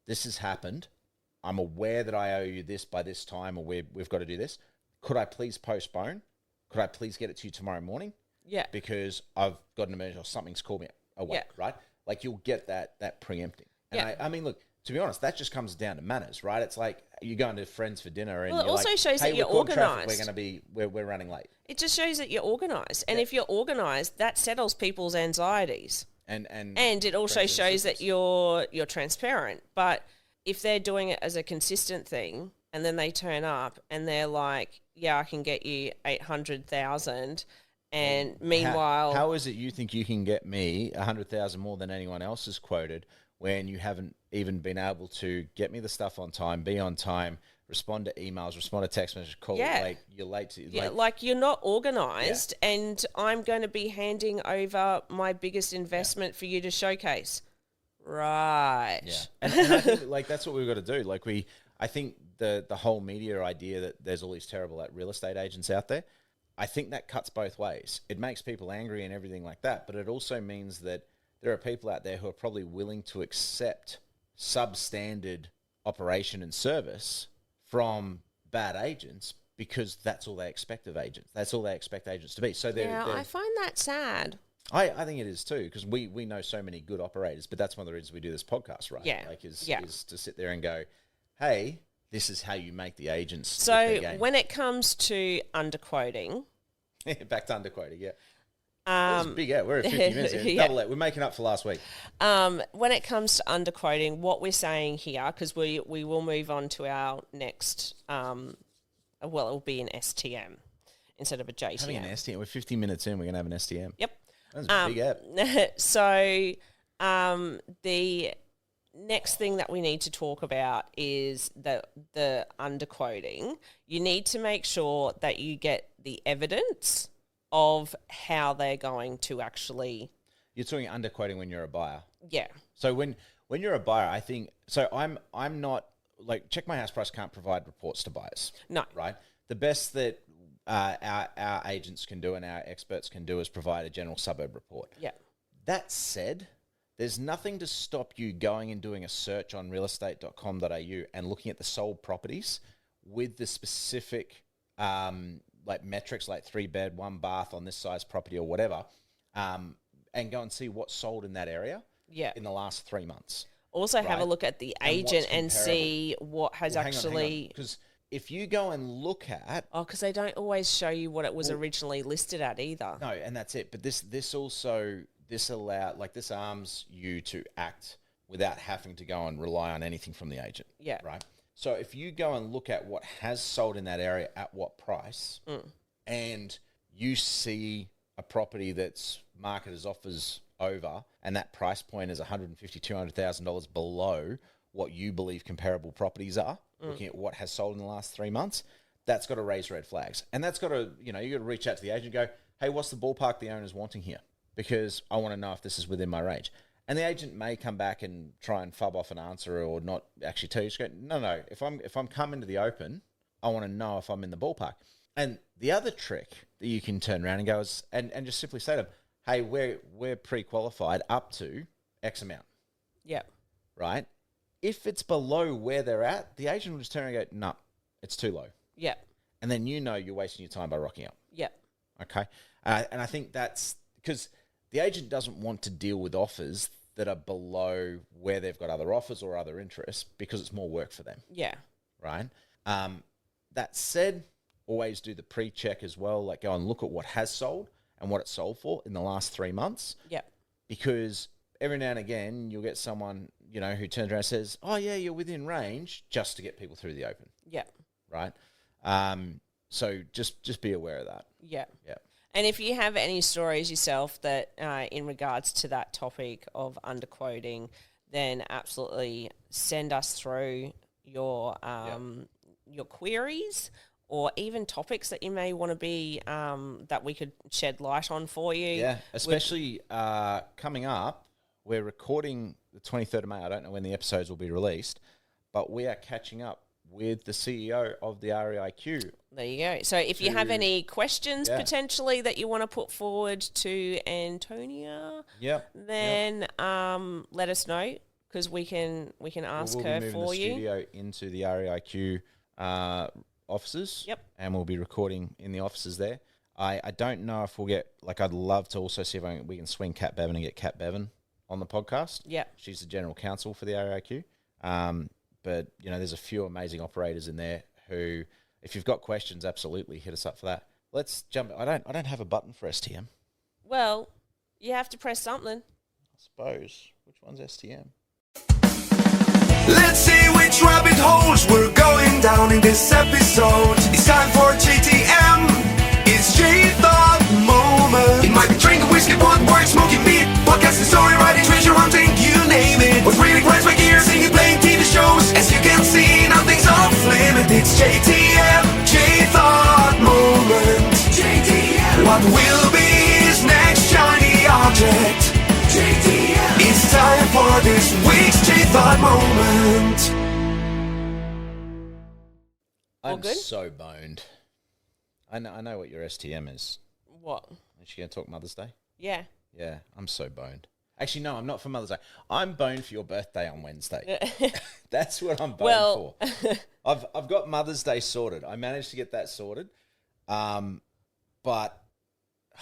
Speaker 2: this has happened. I'm aware that I owe you this by this time, or we've got to do this. Could I please postpone? Could I please get it to you tomorrow morning?
Speaker 3: Yeah.
Speaker 2: Because I've got an emergency or something's called me away, right? Like you'll get that preempting. And
Speaker 3: Yeah.
Speaker 2: I mean, look, to be honest, that just comes down to manners, right? It's like you're going to friends for dinner, and
Speaker 3: Well, it
Speaker 2: you're
Speaker 3: also
Speaker 2: like,
Speaker 3: shows
Speaker 2: hey,
Speaker 3: that you're
Speaker 2: we're caught in traffic,
Speaker 3: organised.
Speaker 2: We're going to be we're running late,
Speaker 3: It just shows that you're organised. And if you're organised, that settles people's anxieties.
Speaker 2: and
Speaker 3: it also
Speaker 2: friends and
Speaker 3: shows that
Speaker 2: sisters.
Speaker 3: you're transparent. But if they're doing it as a consistent thing and then they turn up and they're like, yeah, I can get you 800,000, and meanwhile
Speaker 2: how is it you think you can get me 100,000 more than anyone else is quoted when you haven't even been able to get me the stuff on time, be on time, respond to emails, respond to text messages, call, like you're late to,
Speaker 3: like you're not organised, and I'm going to be handing over my biggest investment for you to showcase. Right.
Speaker 2: Yeah. And I think like that's what we've got to do. Like I think the whole media idea that there's all these terrible real estate agents out there, I think that cuts both ways. It makes people angry and everything like that, but it also means that there are people out there who are probably willing to accept substandard operation and service from bad agents because that's all they expect of agents. That's all they expect agents to be. So
Speaker 3: I find that sad.
Speaker 2: I think it is too, because we know so many good operators, but that's one of the reasons we do this podcast, right?
Speaker 3: Yeah.
Speaker 2: Is to sit there and go, hey, this is how you make the agents.
Speaker 3: So when it comes to underquoting,
Speaker 2: back to underquoting, yeah. That was big, yeah. We're at 50 minutes here.
Speaker 3: Yeah.
Speaker 2: Double it. We're making up for last week.
Speaker 3: when it comes to underquoting, what we're saying here, because we will move on to our next, it'll be an STM instead of a JTM.
Speaker 2: Having an STM. We're 50 minutes in. We're going to have an STM.
Speaker 3: Yep.
Speaker 2: That's a big app.
Speaker 3: So the next thing that we need to talk about is the underquoting. You need to make sure that you get the evidence of how they're going to actually.
Speaker 2: You're talking underquoting when you're a buyer.
Speaker 3: Yeah.
Speaker 2: So when you're a buyer, I think so. I'm not like Check My House Price can't provide reports to buyers.
Speaker 3: No.
Speaker 2: Right. The best that our agents can do and our experts can do is provide a general suburb report.
Speaker 3: Yeah.
Speaker 2: That said, there's nothing to stop you going and doing a search on realestate.com.au and looking at the sold properties with the specific like metrics, like 3-bed, 1 bath on this size property or whatever, and go and see what's sold in that area in the last 3 months.
Speaker 3: Also have a look at the agent and
Speaker 2: comparable.
Speaker 3: See what has actually...
Speaker 2: Because if you go and look at...
Speaker 3: Oh, because they don't always show you what it was originally listed at either.
Speaker 2: No, and that's it. But this arms you to act without having to go and rely on anything from the agent.
Speaker 3: Yeah.
Speaker 2: Right? So if you go and look at what has sold in that area at what price, and you see a property that's marketed as offers over, and that price point is $150,000, $200,000 below what you believe comparable properties are, looking at what has sold in the last 3 months, that's got to raise red flags. And that's got to, you got to reach out to the agent and go, hey, what's the ballpark the owner's wanting here? Because I want to know if this is within my range. And the agent may come back and try and fub off an answer or not actually tell you. Just go, no. If I'm coming to the open, I want to know if I'm in the ballpark. And the other trick that you can turn around and go is, and just simply say to them, hey, we're pre-qualified up to X amount.
Speaker 3: Yeah.
Speaker 2: Right? If it's below where they're at, the agent will just turn and go, no, it's too low.
Speaker 3: Yeah.
Speaker 2: And then you're wasting your time by rocking up.
Speaker 3: Yeah.
Speaker 2: Okay? And I think that's because the agent doesn't want to deal with offers that are below where they've got other offers or other interests because it's more work for them.
Speaker 3: Yeah.
Speaker 2: Right? That said, always do the pre-check as well. Like go and look at what has sold and what it sold for in the last 3 months.
Speaker 3: Yeah. Because
Speaker 2: every now and again, you'll get someone, who turns around and says, oh, yeah, you're within range, just to get people through the open.
Speaker 3: Yeah.
Speaker 2: Right? So just be aware of that.
Speaker 3: Yeah.
Speaker 2: Yeah.
Speaker 3: And if you have any stories yourself that in regards to that topic of underquoting, then absolutely send us through your queries or even topics that you may want to be that we could shed light on for you.
Speaker 2: Yeah, especially coming up, we're recording the 23rd of May. I don't know when the episodes will be released, but we are catching up with the CEO of the REIQ.
Speaker 3: There you go. So if you have any questions potentially that you want to put forward to Antonia, then let us know because we can ask her for you.
Speaker 2: We'll be moving the studio into the REIQ offices.
Speaker 3: Yep.
Speaker 2: And we'll be recording in the offices there. I don't know if we'll get, I'd love to also see if we can swing Kat Bevan and get Kat Bevan on the podcast.
Speaker 3: Yeah.
Speaker 2: She's the general counsel for the REIQ. But, there's a few amazing operators in there who, if you've got questions, absolutely hit us up for that. Let's jump. I don't have a button for STM.
Speaker 3: Well, you have to press something.
Speaker 2: I suppose. Which one's STM?
Speaker 1: Let's see which rabbit holes we're going down in this episode. It's time for JTM. It's J-Thought Moment. It might be drinking whiskey, pot, work, smoking meat, podcasting, story writing, treasure hunting, you name it. With really grinds my gears, singing, playing TV shows. As you can see, nothing's off limit. It's JTM, J-Thought Moment. JTM. What will be his next shiny object? JTM. It's time for this week's J-Thought Moment.
Speaker 2: I'm
Speaker 3: good?
Speaker 2: so boned. I know what your STM is.
Speaker 3: What?
Speaker 2: Is she going to talk Mother's Day?
Speaker 3: Yeah.
Speaker 2: Yeah, I'm so boned. Actually, no, I'm not for Mother's Day. I'm boned for your birthday on Wednesday. That's what I'm boned for. I've got Mother's Day sorted. I managed to get that sorted. But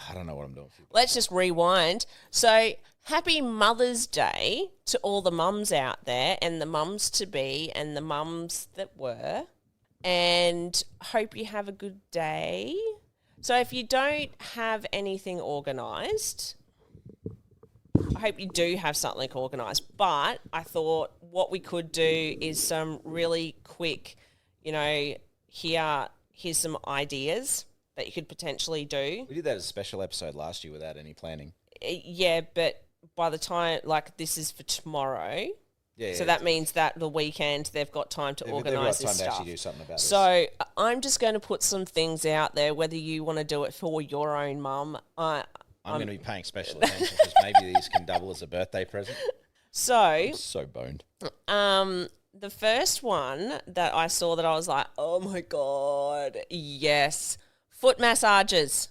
Speaker 2: I don't know what I'm doing for you.
Speaker 3: Let's just rewind. So, happy Mother's Day to all the mums out there and the mums to be and the mums that were. And hope you have a good day. So if you don't have anything organised, I hope you do have something organised. But I thought what we could do is some really quick, here's some ideas that you could potentially do.
Speaker 2: We did that as a special episode last year without any planning.
Speaker 3: Yeah, but by the time, this is for tomorrow.
Speaker 2: Yeah,
Speaker 3: so that means that the weekend they've got time to organise this stuff.
Speaker 2: They've got time to actually do something about this.
Speaker 3: So I'm just going to put some things out there, whether you want to do it for your own mum.
Speaker 2: I'm going to be paying special attention because maybe these can double as a birthday present.
Speaker 3: So
Speaker 2: I'm so boned.
Speaker 3: The first one that I saw that I was like, oh my God, yes. Foot massages.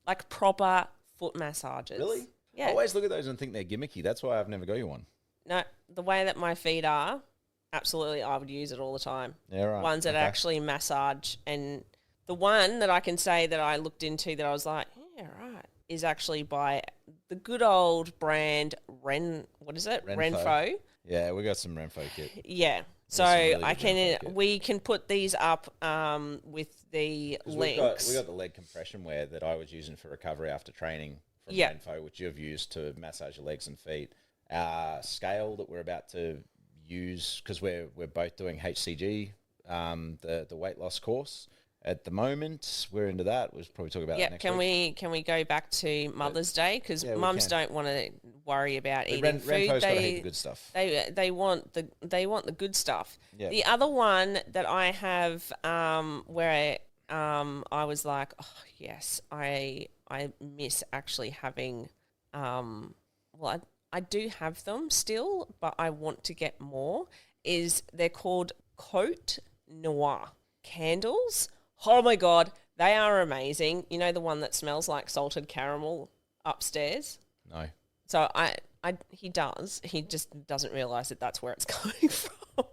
Speaker 3: Like proper foot massages.
Speaker 2: Really?
Speaker 3: Yeah.
Speaker 2: I always look at those and think they're gimmicky. That's why I've never got you one.
Speaker 3: No, the way that my feet are, absolutely, I would use it all the time.
Speaker 2: Yeah, right.
Speaker 3: Ones that
Speaker 2: Okay.
Speaker 3: actually massage. And the one that I can say that I looked into that I was like, yeah, right, is actually by the good old brand what is it? Renfo.
Speaker 2: Yeah, we got some Renfo kit.
Speaker 3: Yeah. So
Speaker 2: some really
Speaker 3: I
Speaker 2: good
Speaker 3: can
Speaker 2: Renfo kit.
Speaker 3: we can put these up with the
Speaker 2: 'Cause
Speaker 3: links.
Speaker 2: We got the leg compression wear that I was using for recovery after training from
Speaker 3: Yeah.
Speaker 2: Renfo, which you've used to massage your legs and feet. Scale that we're about to use because we're both doing HCG, the weight loss course. At the moment, we're into that. We'll probably talk about that next week.
Speaker 3: Can we go back to Mother's Day because
Speaker 2: Yeah, we
Speaker 3: mums
Speaker 2: can.
Speaker 3: don't want to worry about
Speaker 2: But
Speaker 3: eating food.
Speaker 2: Renfo's got a heap of good stuff.
Speaker 3: They want the good stuff.
Speaker 2: Yeah.
Speaker 3: The other one that I have where I was like, oh yes, I miss actually having I do have them still, but I want to get more. They're called Cote Noir candles. Oh my god, they are amazing. You know the one that smells like salted caramel upstairs?
Speaker 2: No.
Speaker 3: So he does. He just doesn't realise that that's where it's coming from.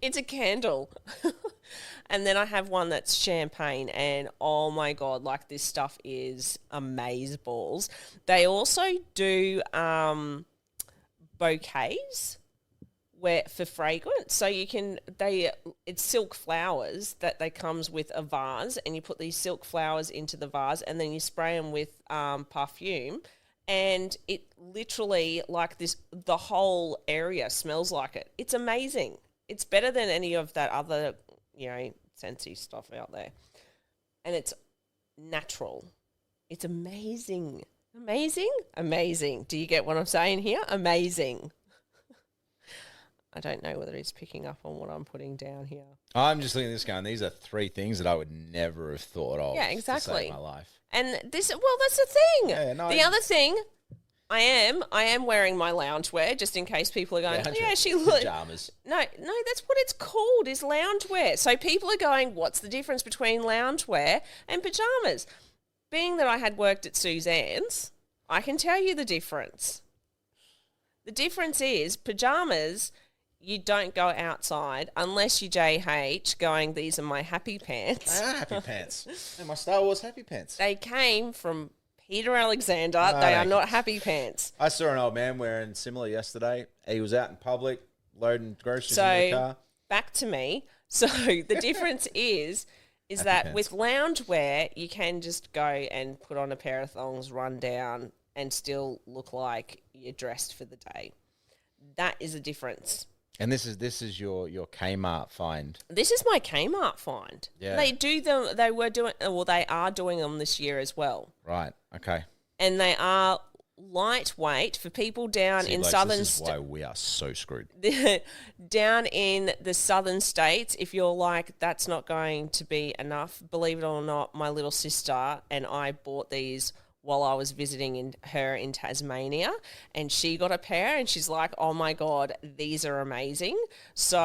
Speaker 3: It's a candle. And then I have one that's champagne, and oh my god, like this stuff is amazeballs. They also do bouquets for fragrance. So it's silk flowers that they comes with a vase, and you put these silk flowers into the vase, and then you spray them with perfume. And it literally, like this, the whole area smells like it. It's amazing. It's better than any of that other, Scentsy stuff out there. And it's natural. It's amazing. Amazing? Amazing. Do you get what I'm saying here? Amazing. I don't know whether he's picking up on what I'm putting down here.
Speaker 2: I'm just looking at this going, these are 3 things that I would never have thought of
Speaker 3: Yeah,
Speaker 2: to
Speaker 3: exactly.
Speaker 2: save my life.
Speaker 3: And that's the thing.
Speaker 2: Yeah, no,
Speaker 3: the other thing, I am wearing my loungewear just in case people are going, she looks.
Speaker 2: Pajamas.
Speaker 3: No, that's what it's called, is loungewear. So people are going, what's the difference between loungewear and pajamas? Being that I had worked at Suzanne's, I can tell you the difference. The difference is pajamas, you don't go outside unless you JH going, these are my happy pants.
Speaker 2: They are happy pants. They're my Star Wars happy pants.
Speaker 3: They came from Peter Alexander. They are not happy pants.
Speaker 2: I saw an old man wearing similar yesterday. He was out in public loading groceries in the car.
Speaker 3: Back to me. So the difference is
Speaker 2: Happy
Speaker 3: that
Speaker 2: pants.
Speaker 3: with loungewear, you can just go and put on a pair of thongs, run down, and still look like you're dressed for the day. That is a difference.
Speaker 2: And this is your Kmart find.
Speaker 3: This is my Kmart find.
Speaker 2: Yeah.
Speaker 3: They do them. They are doing them this year as well.
Speaker 2: Right. Okay.
Speaker 3: And they are lightweight for people down in
Speaker 2: Blokes,
Speaker 3: southern
Speaker 2: this is why we are so screwed.
Speaker 3: down in the southern states. If you're like, that's not going to be enough, believe it or not, my little sister and I bought these while I was visiting her in Tasmania, and she got a pair and she's like, oh my God, these are amazing. So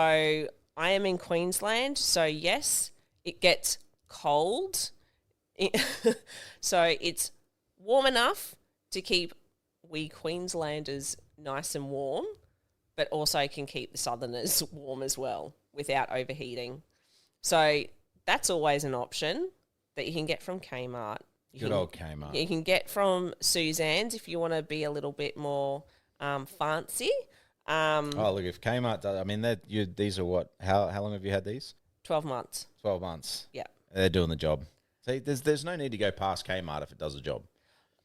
Speaker 3: I am in Queensland, so yes, it gets cold. So it's warm enough to keep we Queenslanders nice and warm, but also can keep the Southerners warm as well without overheating. So that's always an option that you can get from Kmart.
Speaker 2: Good old Kmart.
Speaker 3: You can get from Suzanne's if you want to be a little bit more fancy.
Speaker 2: Oh, look, if Kmart does, I mean, these are what? How long have you had these?
Speaker 3: 12 months.
Speaker 2: 12 months.
Speaker 3: Yeah.
Speaker 2: They're doing the job. See, there's no need to go past Kmart if it does the job.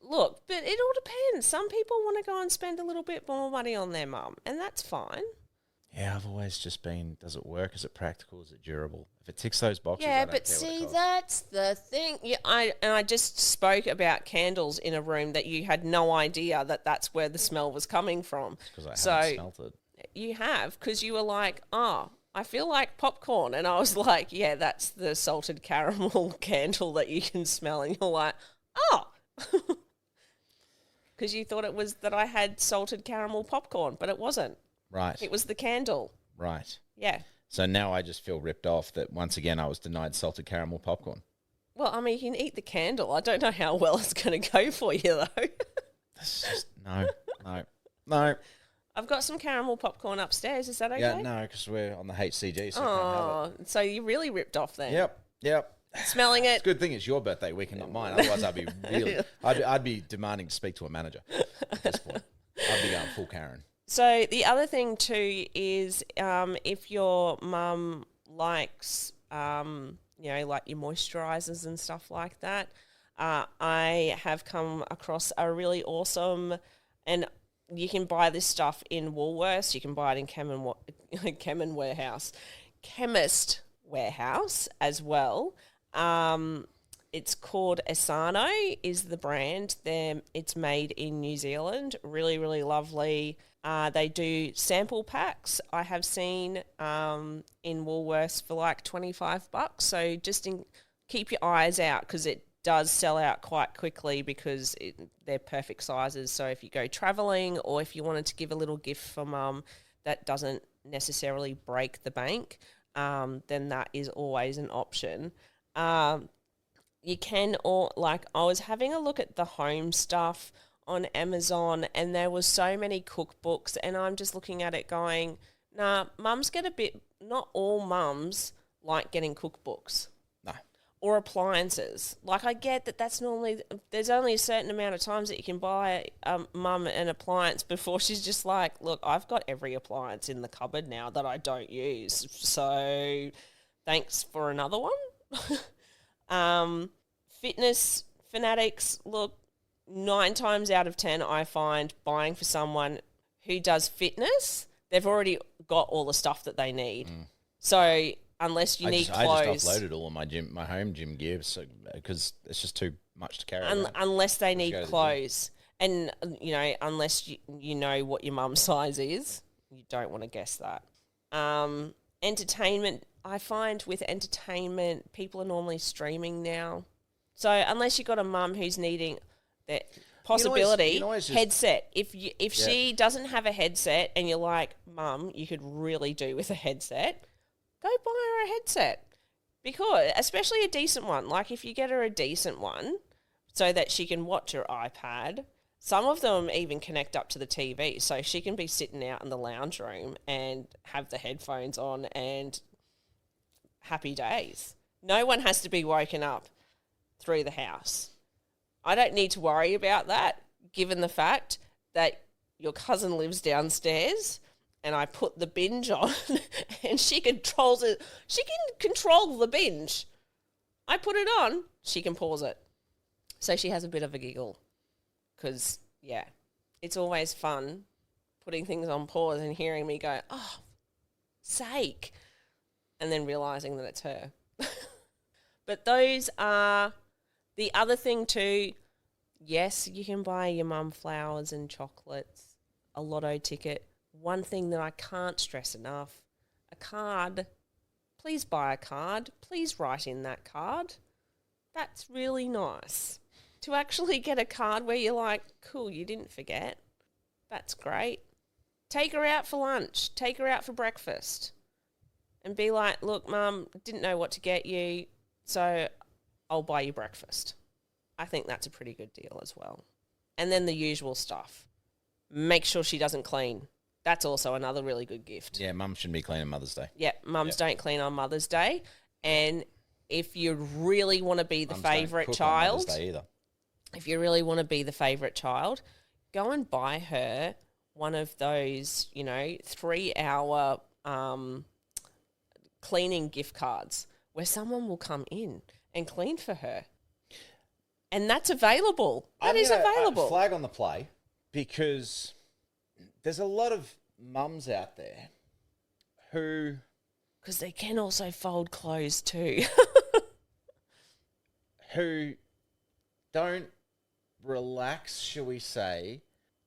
Speaker 3: Look, but it all depends. Some people want to go and spend a little bit more money on their mum, and that's fine.
Speaker 2: Yeah, I've always just been, does it work? Is it practical? Is it durable? If it ticks those boxes,
Speaker 3: Yeah,
Speaker 2: I don't
Speaker 3: but
Speaker 2: care what it
Speaker 3: see,
Speaker 2: costs.
Speaker 3: that's the thing. Yeah, I just spoke about candles in a room that you had no idea that that's where the smell was coming from.
Speaker 2: Because I haven't smelt it.
Speaker 3: You have, because you were like, I feel like popcorn. And I was like, yeah, that's the salted caramel candle that you can smell. And you're like, oh. Because you thought it was that I had salted caramel popcorn, but it wasn't.
Speaker 2: Right.
Speaker 3: It was the candle.
Speaker 2: Right.
Speaker 3: Yeah.
Speaker 2: So now I just feel ripped off that once again I was denied salted caramel popcorn.
Speaker 3: Well, I mean, you can eat the candle. I don't know how well it's going to go for you, though.
Speaker 2: It's just, no.
Speaker 3: I've got some caramel popcorn upstairs. Is that okay?
Speaker 2: Yeah, no, because we're on the HCG, so I can't have it.
Speaker 3: So you really ripped off then.
Speaker 2: Yep.
Speaker 3: Smelling it.
Speaker 2: It's a good thing it's your birthday week and not mine. Otherwise, I'd be I'd be demanding to speak to a manager at this point. I'd be going full Karen.
Speaker 3: So the other thing too is if your mum likes, like your moisturisers and stuff like that, I have come across a really awesome, and you can buy this stuff in Woolworths. You can buy it in Chemist Warehouse as well. It's called Asano is the brand. It's made in New Zealand. Really, really lovely. They do sample packs. I have seen in Woolworths for like $25. So just keep your eyes out because it does sell out quite quickly because they're perfect sizes. So if you go travelling or if you wanted to give a little gift for mum that doesn't necessarily break the bank, then that is always an option. You can, I was having a look at the home stuff on Amazon and there was so many cookbooks and I'm just looking at it going, nah, mums get not all mums like getting cookbooks.
Speaker 2: No.
Speaker 3: Or appliances. Like, I get that that's normally, there's only a certain amount of times that you can buy mum an appliance before she's just like, look, I've got every appliance in the cupboard now that I don't use. So thanks for another one. Fitness fanatics, look, 9 times out of 10, I find buying for someone who does fitness, they've already got all the stuff that they need. So unless you need clothes.
Speaker 2: I just offloaded all of my home gym gear because it's just too much to carry around.
Speaker 3: Unless they need clothes. And, unless you know what your mum's size is, you don't want to guess that. Entertainment, I find with entertainment, people are normally streaming now. So unless you've got a mum who's needing that possibility, headset. If she doesn't have a headset and you're like, mum, you could really do with a headset, go buy her a headset. Because, especially a decent one, like if you get her a decent one so that she can watch her iPad, some of them even connect up to the TV. So she can be sitting out in the lounge room and have the headphones on and happy days. No one has to be woken up through the house. I don't need to worry about that, given the fact that your cousin lives downstairs and I put the binge on and she controls it. She can control the binge. I put it on, she can pause it. So she has a bit of a giggle because, it's always fun putting things on pause and hearing me go, oh, sake, and then realising that it's her. But those are the other thing too. Yes, you can buy your mum flowers and chocolates, a lotto ticket. One thing that I can't stress enough, a card. Please buy a card. Please write in that card. That's really nice. To actually get a card where you're like, cool, you didn't forget. That's great. Take her out for lunch. Take her out for breakfast. And be like, look, mum, didn't know what to get you, so I'll buy you breakfast. I think that's a pretty good deal as well. And then the usual stuff. Make sure she doesn't clean. That's also another really good gift.
Speaker 2: Yeah, mum shouldn't be cleaning Mother's Day.
Speaker 3: Yeah, mums don't clean on Mother's Day. And if you really want to be the favourite child,
Speaker 2: Mother's Day either.
Speaker 3: If you really want to be the favourite child, go and buy her one of those, 3-hour cleaning gift cards where someone will come in and clean for her. And that's available. That is available.
Speaker 2: Flag on the play because there's a lot of mums out there who...
Speaker 3: Because they can also fold clothes too.
Speaker 2: who don't relax, shall we say,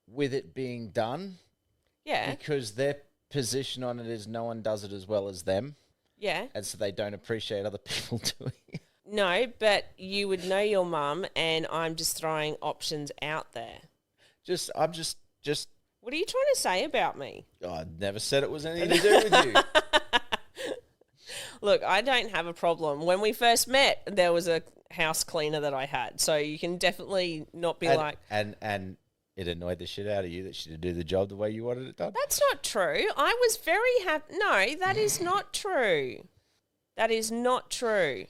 Speaker 2: with it being done.
Speaker 3: Yeah.
Speaker 2: Because their position on it is no one does it as well as them.
Speaker 3: Yeah.
Speaker 2: And so they don't appreciate other people doing it.
Speaker 3: No, but you would know your mum, and I'm just throwing options out there.
Speaker 2: I'm just.
Speaker 3: What are you trying to say about me?
Speaker 2: I never said it was anything to do with you.
Speaker 3: Look, I don't have a problem. When we first met, there was a house cleaner that I had, so you can definitely not be
Speaker 2: and it annoyed the shit out of you that she did do the job the way you wanted it done?
Speaker 3: That's not true. I was very happy. No, that is not true. That is not true.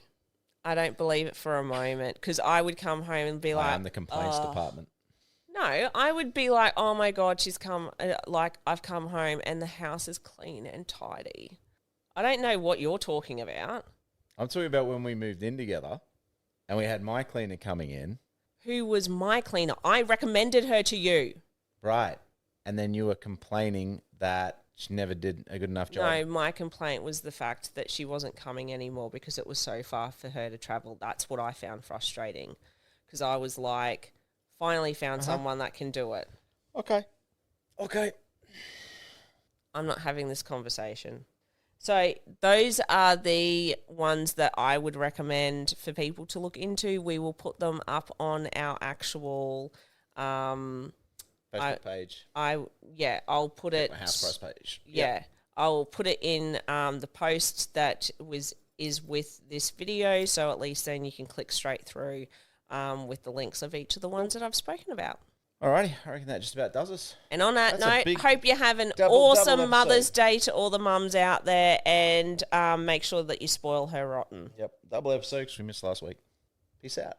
Speaker 3: I don't believe it for a moment because I would come home and be like,
Speaker 2: I am the complaints department.
Speaker 3: No, I would be like, oh my God, she's come, like I've come home and the house is clean and tidy. I don't know what you're talking about.
Speaker 2: I'm talking about when we moved in together and we had my cleaner coming in.
Speaker 3: Who was my cleaner? I recommended her to you.
Speaker 2: Right. And then you were complaining that she never did a good enough job.
Speaker 3: No, my complaint was the fact that she wasn't coming anymore because it was so far for her to travel. That's what I found frustrating because I was like, finally found someone that can do it.
Speaker 2: Okay.
Speaker 3: I'm not having this conversation. So those are the ones that I would recommend for people to look into. We will put them up on our actual
Speaker 2: Facebook page.
Speaker 3: I'll put it
Speaker 2: My house price page.
Speaker 3: Yeah, I'll put it in the post that is with this video. So at least then you can click straight through with the links of each of the ones that I've spoken about.
Speaker 2: Alrighty, I reckon that just about does us.
Speaker 3: And on that
Speaker 2: That's
Speaker 3: note, hope you have an awesome Mother's Day to all the mums out there, and make sure that you spoil her rotten.
Speaker 2: Yep, double episode because we missed last week. Peace out.